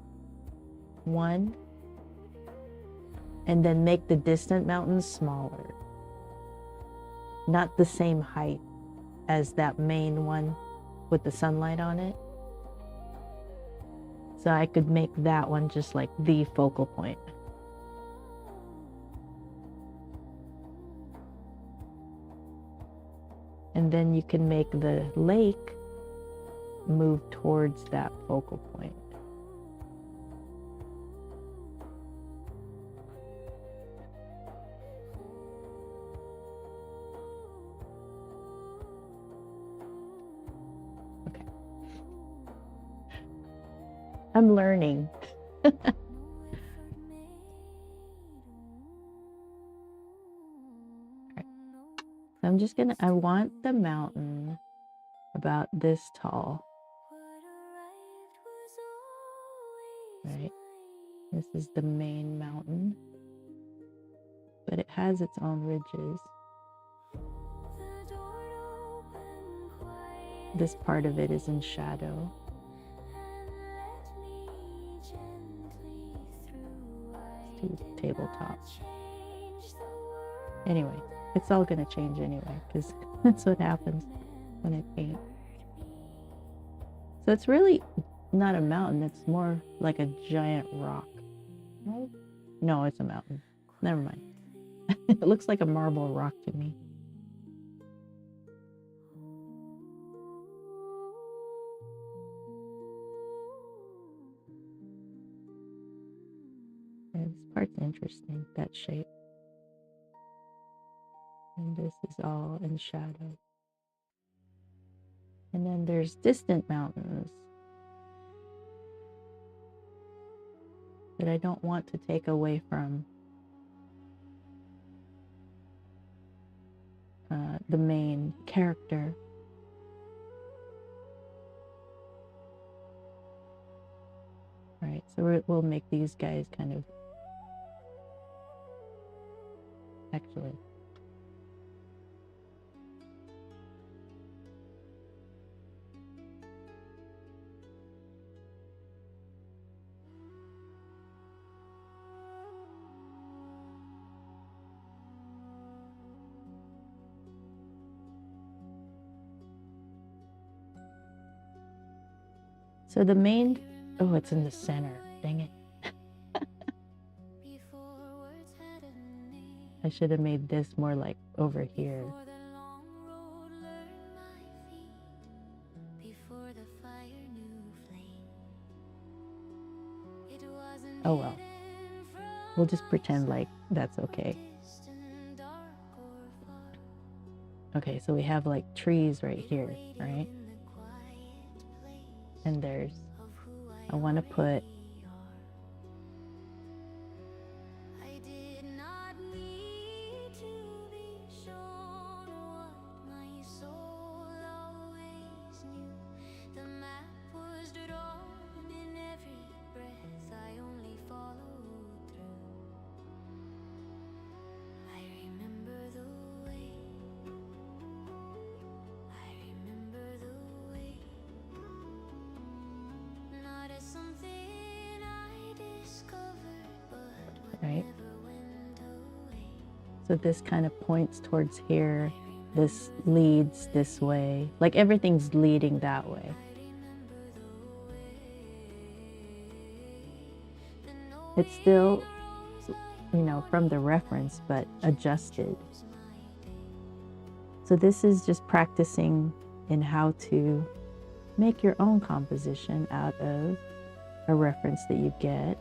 one and then make the distant mountains smaller. Not the same height as that main one with the sunlight on it. So I could make that one just like the focal point. And then you can make the lake move towards that focal point. Okay. I'm learning. I'm just gonna, I want the mountain about this tall. Right? This is the main mountain, but it has its own ridges. This part of it is in shadow. Let's do tabletop. Anyway, it's all gonna change anyway, because that's what happens when I paint. So it's really not a mountain, it's more like a giant rock. No, it's a mountain. Never mind. It looks like a marble rock to me. Yeah, this part's interesting, that shape. And this is all in shadow. And then there's distant mountains that I don't want to take away from the main character. Right, so we'll make these guys kind of, actually, so the main, oh, it's in the center, dang it. I should have made this more like over here. Oh well, we'll just pretend like that's okay. Okay, so we have like trees right here, right? And there's, I want to put So this kind of points towards here. This leads this way. Like everything's leading that way. It's still, you know, from the reference, but adjusted. So this is just practicing in how to make your own composition out of a reference that you get.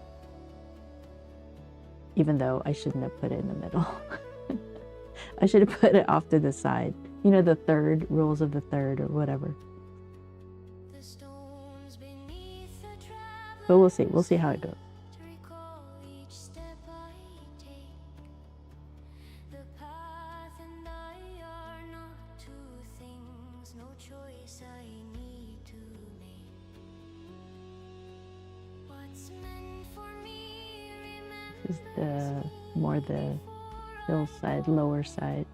Even though I shouldn't have put it in the middle. I should have put it off to the side. You know, the third, rules of the third or whatever. But we'll see. We'll see how it goes. This is the more the hillside, lower side.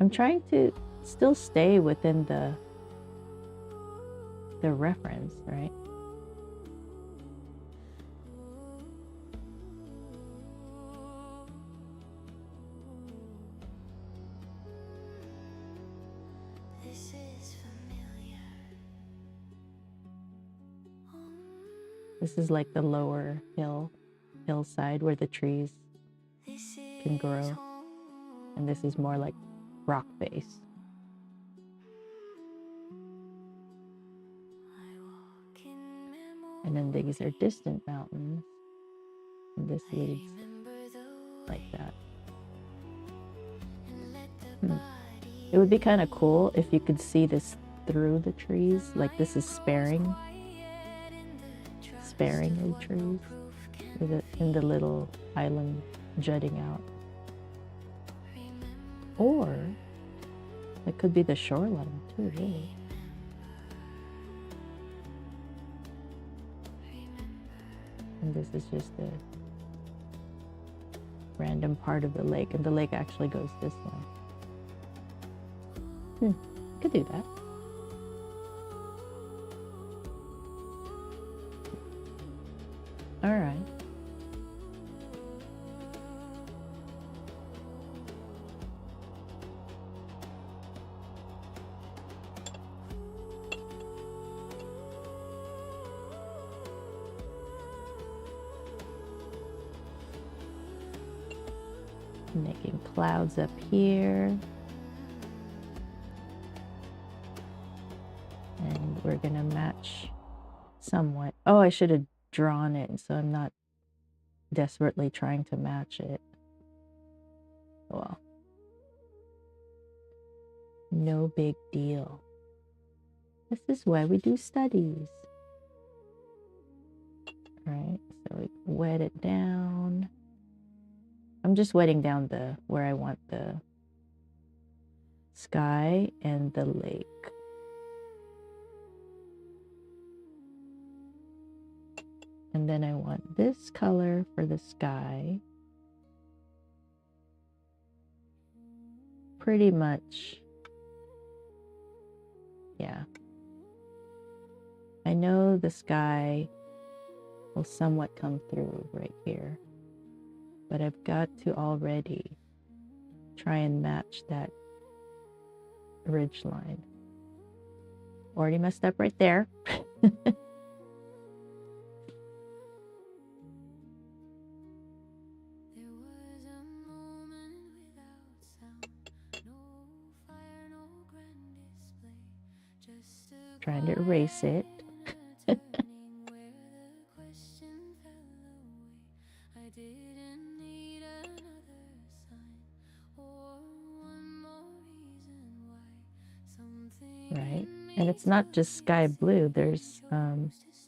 I'm trying to still stay within the reference, right? This is like the lower hillside where the trees can grow. And this is more like rock face. And then these are distant mountains. And this leads like that. It would be kind of cool if you could see this through the trees. Like this is sparingly trees in the little island jutting out. Or it could be the shoreline too, really. And this is just a random part of the lake, and the lake actually goes this way. Could do that. All right. Making clouds up here. And we're gonna match somewhat. Oh, I should have drawn it, so I'm not desperately trying to match it. Well, no big deal. This is why we do studies. Right, so we wet it down. I'm just wetting down where I want the sky and the lake. And then I want this color for the sky. Pretty much, yeah. I know the sky will somewhat come through right here, but I've got to already try and match that ridge line. Already messed up right there. Trying to erase it. Right, and it's not just sky blue, there's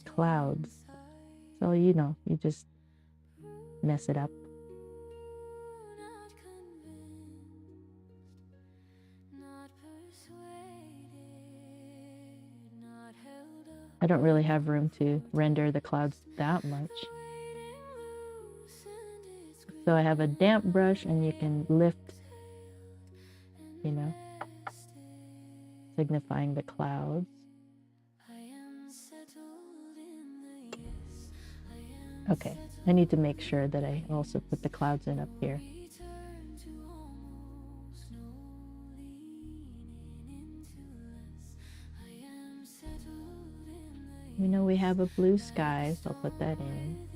clouds, so you know, you just mess it up. I don't really have room to render the clouds that much. So I have a damp brush, and you can lift, you know, signifying the clouds. Okay, I need to make sure that I also put the clouds in up here. We know we have a blue sky, so I'll put that in.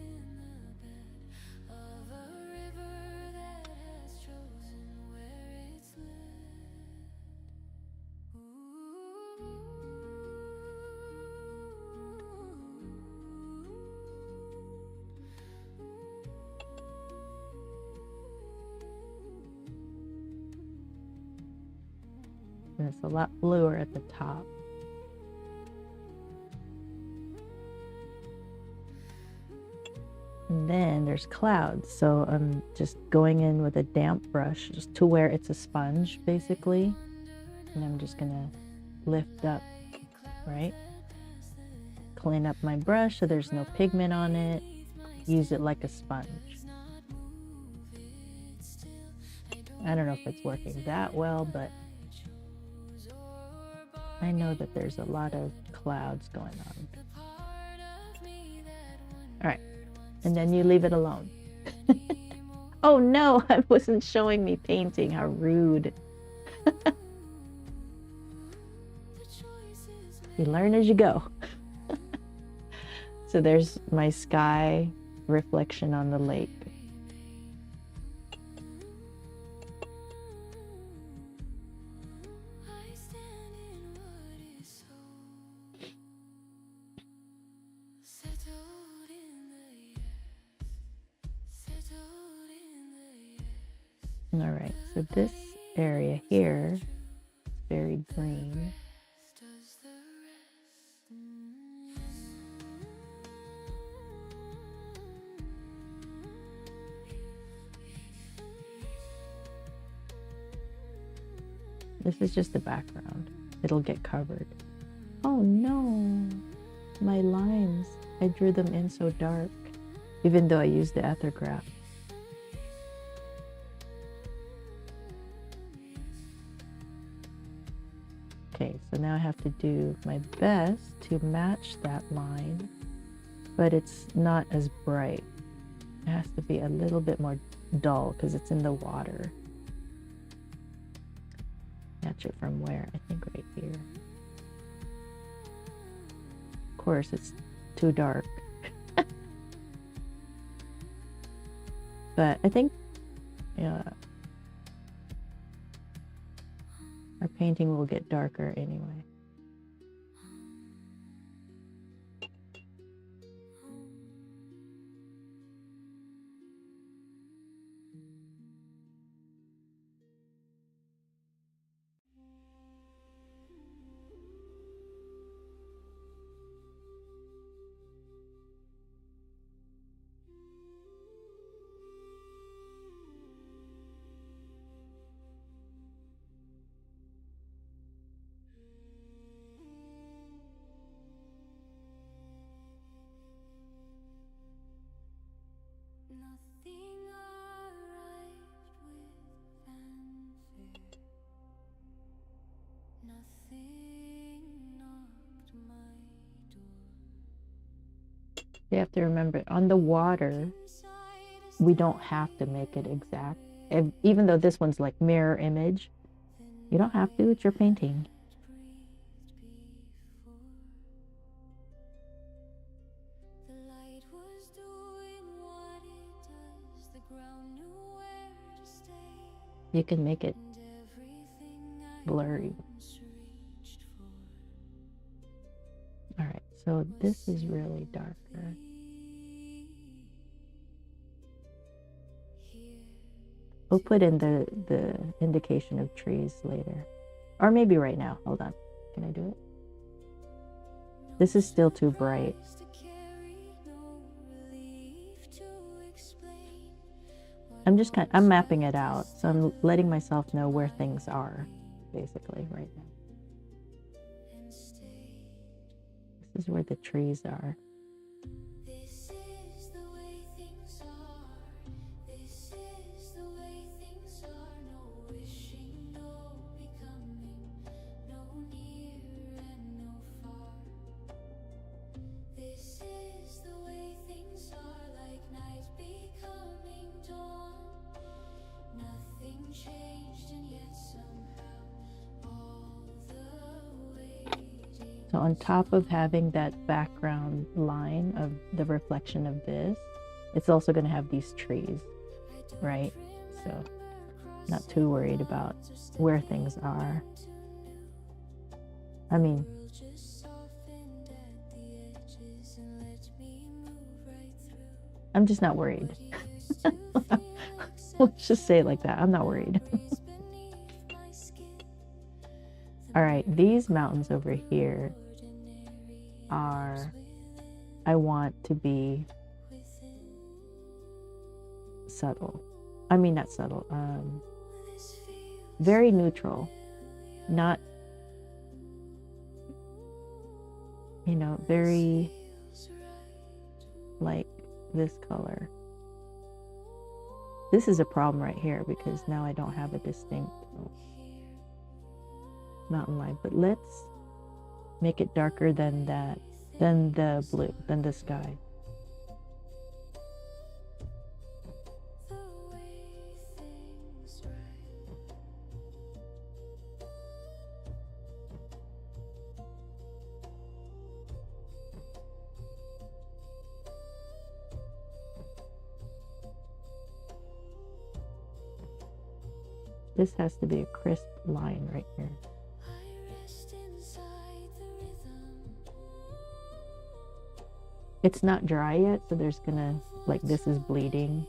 And it's a lot bluer at the top. And then there's clouds, so I'm just going in with a damp brush just to where it's a sponge, basically. And I'm just gonna lift up, right? Clean up my brush so there's no pigment on it. Use it like a sponge. I don't know if it's working that well, but I know that there's a lot of clouds going on. All right, and then you leave it alone. Oh no, I wasn't showing me painting. How rude. You learn as you go. So there's my sky reflection on the lake. All right, so this area here is very green. This is just the background. It'll get covered. Oh no, my lines. I drew them in so dark, even though I used the ethergraph. Okay, so now I have to do my best to match that line, but it's not as bright. It has to be a little bit more dull because it's in the water. Match it from where? I think right here. Of course, it's too dark. But I think our painting will get darker anyway. Nothing arrived with fanfare. Nothing knocked my door. You have to remember, on the water, we don't have to make it exact. Even though this one's like mirror image, you don't have to, it's your painting. You can make it blurry. All right, so this is really darker. We'll put in the indication of trees later. Or maybe right now. Hold on. Can I do it? This is still too bright. I'm mapping it out, so I'm letting myself know where things are, basically, right now. This is where the trees are. So on top of having that background line of the reflection of this, it's also going to have these trees, right? So not too worried about where things are. I mean, I'm just not worried. Let's just say it like that. I'm not worried. All right, these mountains over here are, I want to be subtle. I mean, not subtle, very neutral, not, you know, very like this color. This is a problem right here because now I don't have a distinct mountain line, but let's make it darker than that, than the blue, than the sky. This has to be a crisp line right here. It's not dry yet, so there's gonna, like, this is bleeding,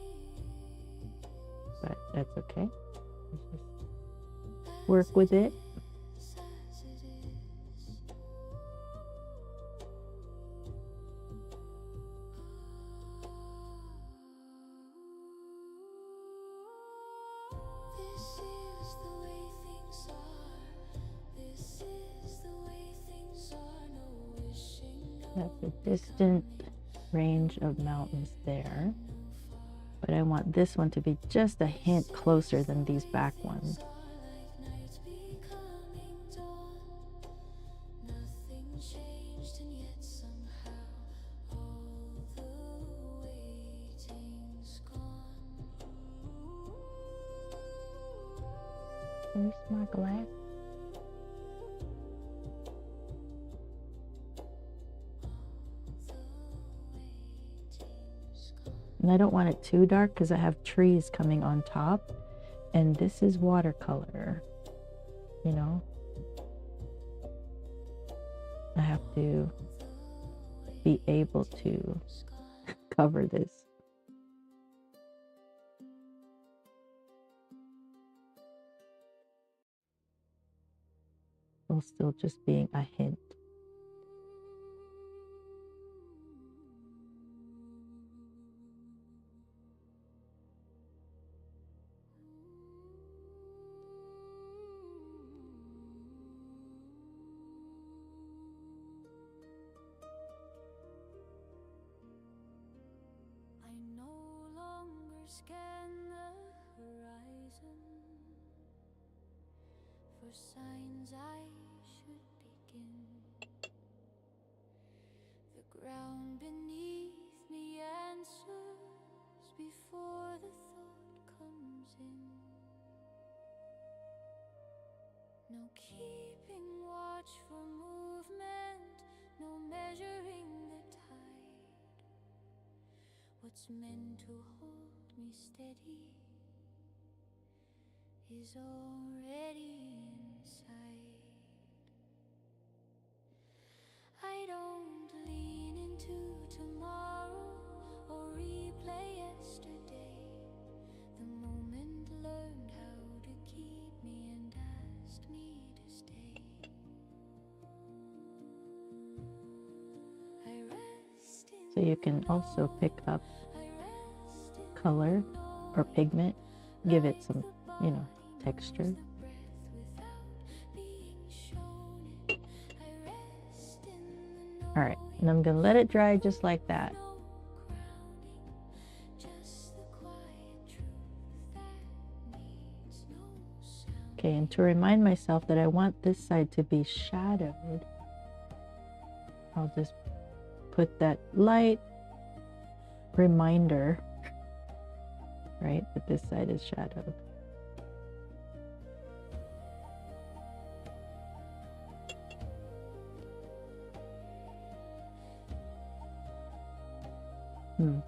but that's okay. Let's just work with it. That's a distant range of mountains there. But I want this one to be just a hint closer than these back ones. Where's my glass? And I don't want it too dark because I have trees coming on top, and this is watercolor, you know. I have to be able to cover this. While still just being a hint. Scan the horizon for signs I should begin. The ground beneath me answers before the thought comes in. No keeping watch for movement, no measuring the tide. What's meant to hold me steady is already inside. I don't lean into tomorrow or replay yesterday. The moment learned how to keep me and asked me to stay. I rest in So you can also pick up color or pigment, give it some, you know, texture. All right, and I'm gonna let it dry just like that. Okay, and to remind myself that I want this side to be shadowed, I'll just put that light reminder, right, that this side is shadowed.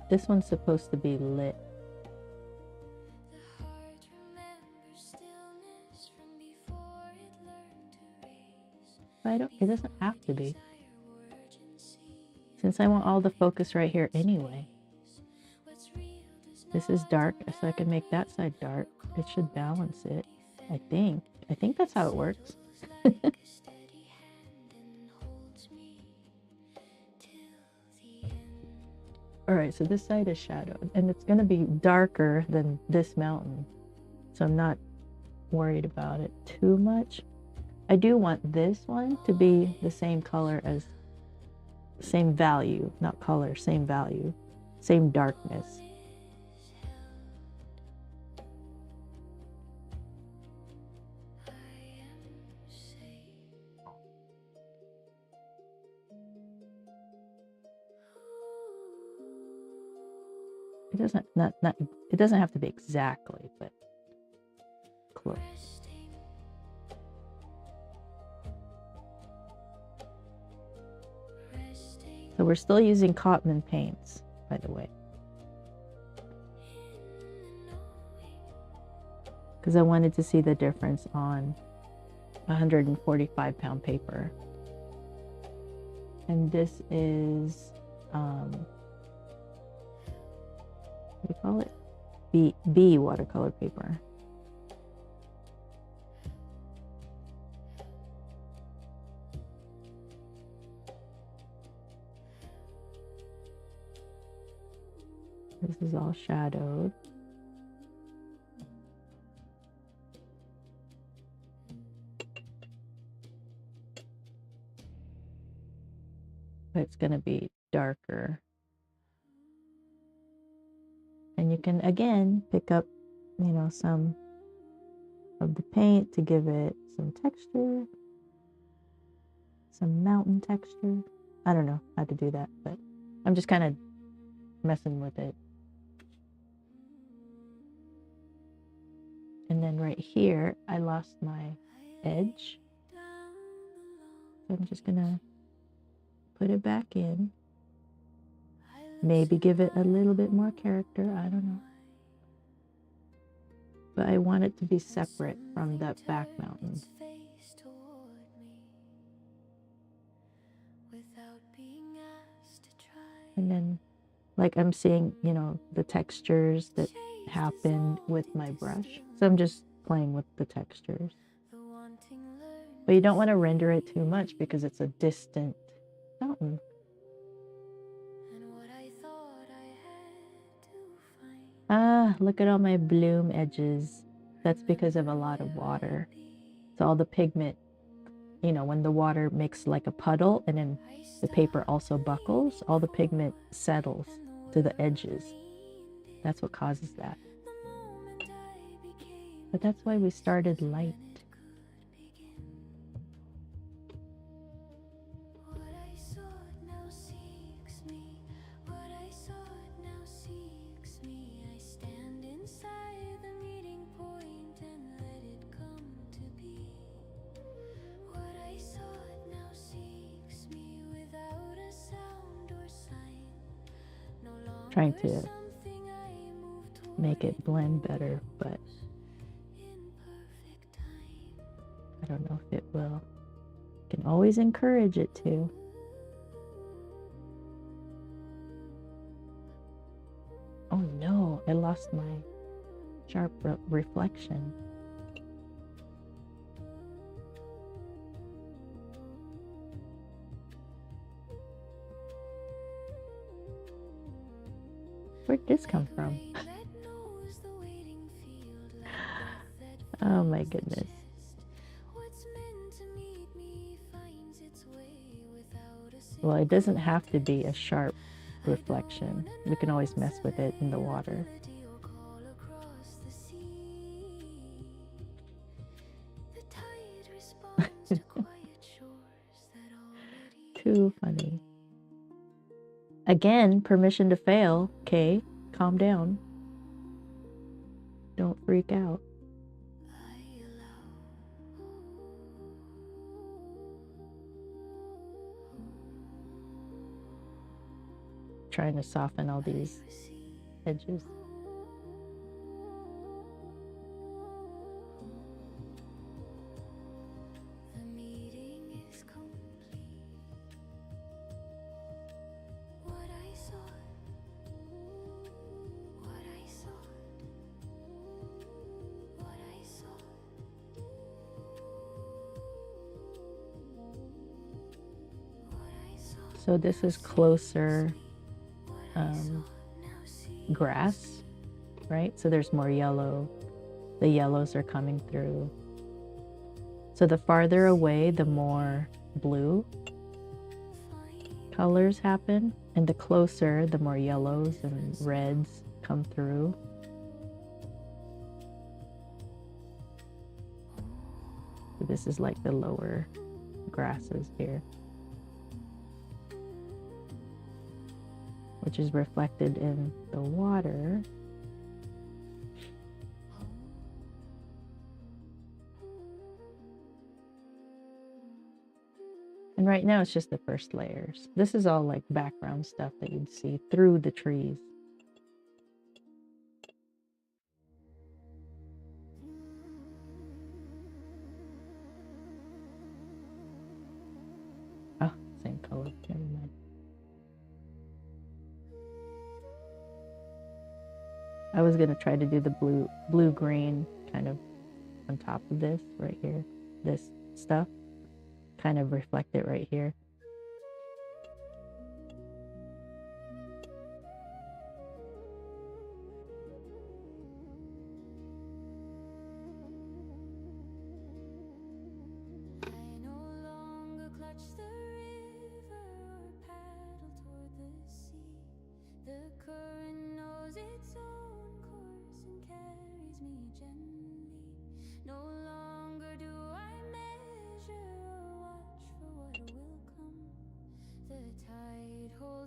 This one's supposed to be lit. But it doesn't have to be. Since I want all the focus right here anyway. This is dark, so I can make that side dark. It should balance it, I think. I think that's how it works. Alright, so this side is shadowed, and it's going to be darker than this mountain. So I'm not worried about it too much. I do want this one to be the same color as, same value, not color, same value, same darkness. It doesn't it doesn't have to be exactly, but close. So we're still using cotton paints, by the way, because I wanted to see the difference on 145-pound paper. And this is what do you call it? B watercolor paper. This is all shadowed. But it's going to be darker. And you can, again, pick up, you know, some of the paint to give it some texture, some mountain texture. I don't know how to do that, but I'm just kind of messing with it. And then right here, I lost my edge. So I'm just going to put it back in. Maybe give it a little bit more character. I don't know. But I want it to be separate from that back mountain. And then, like, I'm seeing, you know, the textures that happened with my brush. So I'm just playing with the textures. But you don't want to render it too much because it's a distant mountain. Ah, look at all my bloom edges. That's because of a lot of water. So all the pigment, you know, when the water makes like a puddle and then the paper also buckles, all the pigment settles to the edges. That's what causes that. But that's why we started light. Trying to make it blend better, but I don't know if it will. You can always encourage it to. Oh no, I lost my sharp reflection. Where'd this come from? Oh my goodness. Well, it doesn't have to be a sharp reflection. We can always mess with it in the water. Too funny. Again, permission to fail. Okay, calm down. Don't freak out. trying to soften all these edges. So this is closer grass, right? So there's more yellow. The yellows are coming through. So the farther away, the more blue colors happen. And the closer, the more yellows and reds come through. So this is like the lower grasses here, which is reflected in the water. And right now it's just the first layers. This is all like background stuff that you'd see through the trees. Oh, same color, never mind. I was gonna try to do the blue-green kind of on top of this right here, this stuff, kind of reflect it right here.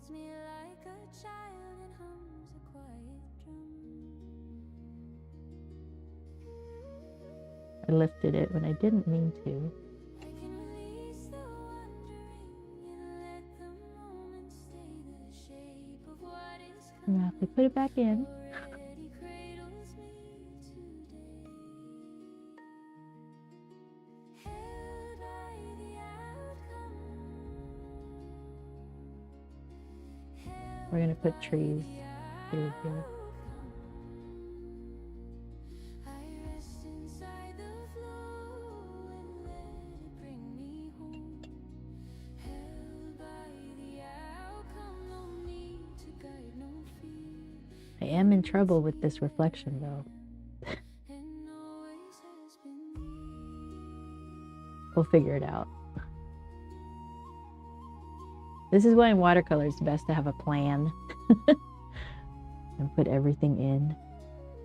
Me like a child and hums a quiet drum. I lifted it when I didn't mean to. I can release the wondering and let the moment stay the shape of what is Now I have to put it back in. already cradles me today. Held by the outcome. We're gonna put trees through here. I rest inside the flow and let it bring me home. Held by the outcome, no need to guide, no fear. I am in trouble with this reflection though. And always has been me. We'll figure it out. This is why in watercolor it's best to have a plan and put everything in,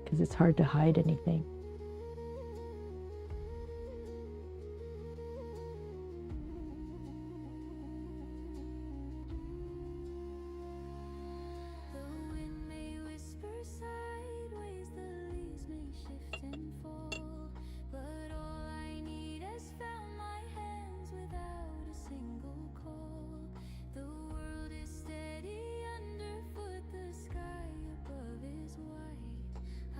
because it's hard to hide anything. The wind may whisper sideways, the leaves may shift and fall, but all I need has found my hands without a single call. The world is steady underfoot, the sky above is white.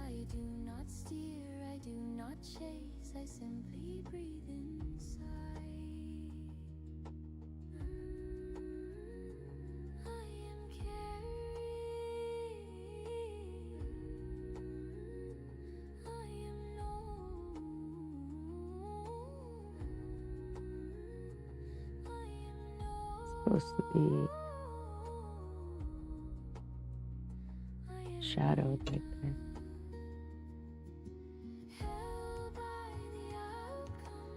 I do not steer, I do not chase, I simply breathe inside. I am carried, I am known, I am known. Supposed to be shadowed right there. Held by the outcome.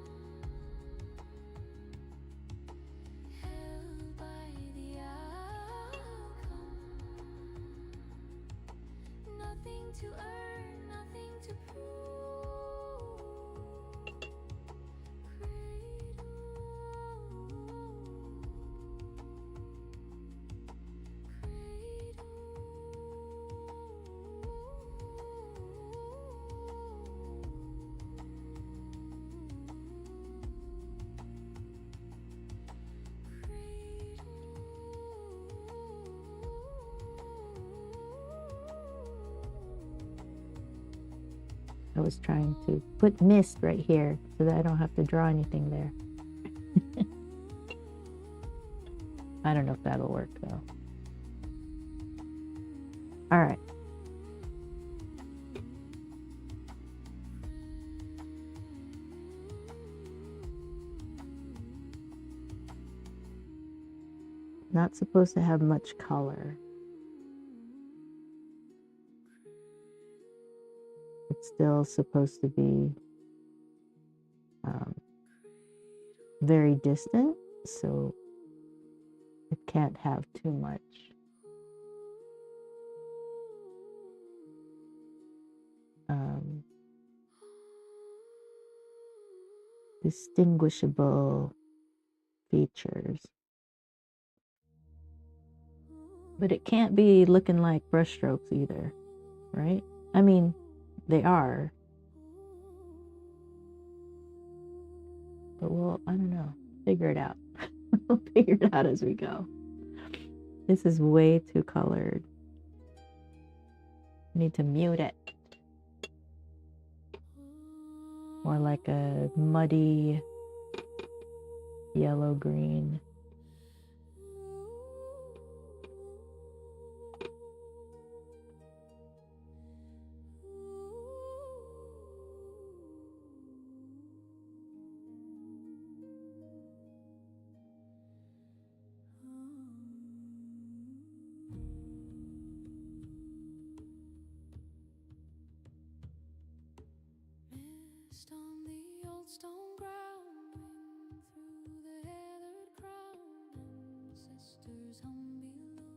Held by the outcome. Nothing to earn, nothing to prove. I was trying to put mist right here so that I don't have to draw anything there. I don't know if that'll work though. All right. Not supposed to have much color. It's still supposed to be very distant, so it can't have too much. Distinguishable features. But it can't be looking like brushstrokes either, right? I mean, they are. But we'll, I don't know, figure it out. We'll figure it out as we go. This is way too colored. Need to mute it. More like a muddy yellow-green.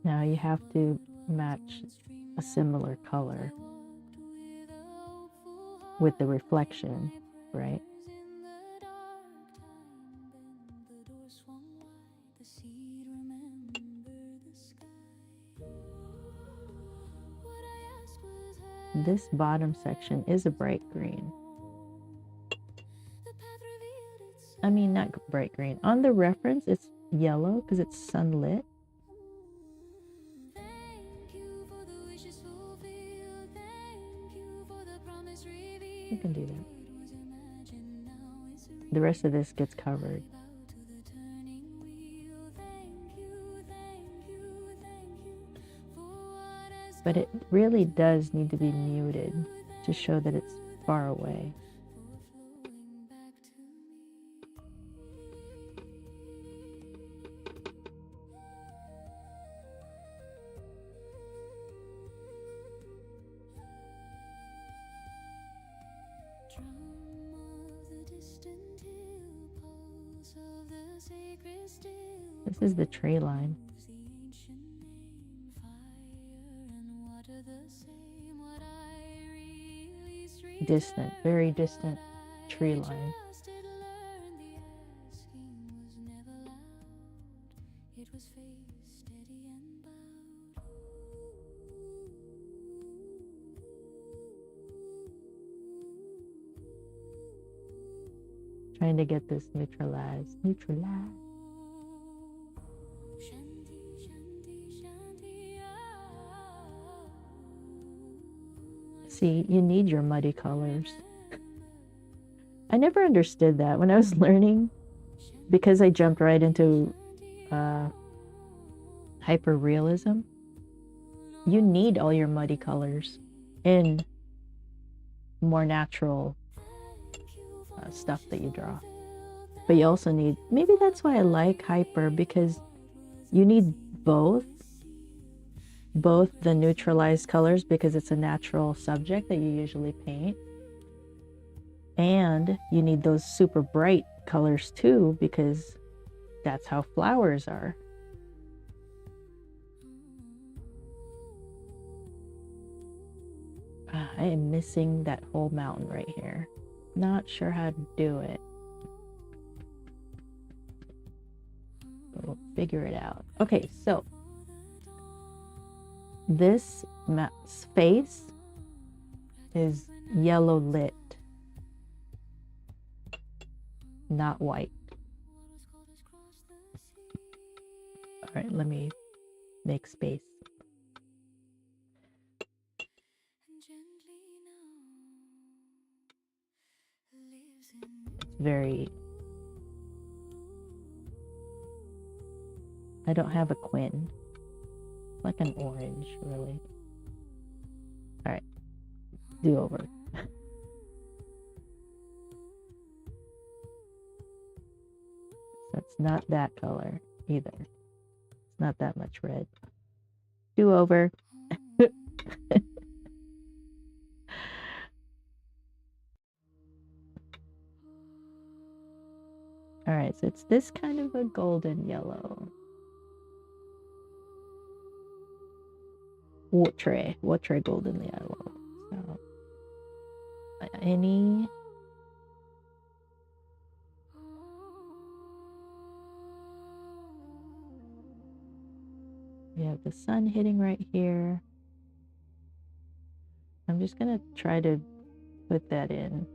Now you have to match a similar color with the reflection, right? This bottom section is a bright green. I mean, not bright green. On the reference, it's yellow because it's sunlit. You can do that. The rest of this gets covered. But it really does need to be muted to show that it's far away. This is the tree line. Distant, very distant tree line. Trying to get this neutralized. See, you need your muddy colors. I never understood that when I was learning, because I jumped right into hyper-realism. You need all your muddy colors in more natural stuff that you draw. But you also need, maybe that's why I like hyper, because you need both the neutralized colors because it's a natural subject that you usually paint, and you need those super bright colors too because that's how flowers are. I am missing that whole mountain right here. Not sure how to do it, but we'll figure it out. Okay, so this face is yellow lit, not white. All right, let me make space. very... I don't have a quin. It's like an orange, really. Alright. Do over. That's not that color either. It's not that much red. Do over. Alright, so it's this kind of a golden yellow. Water golden yellow. So, any... We have the sun hitting right here. I'm just gonna try to put that in.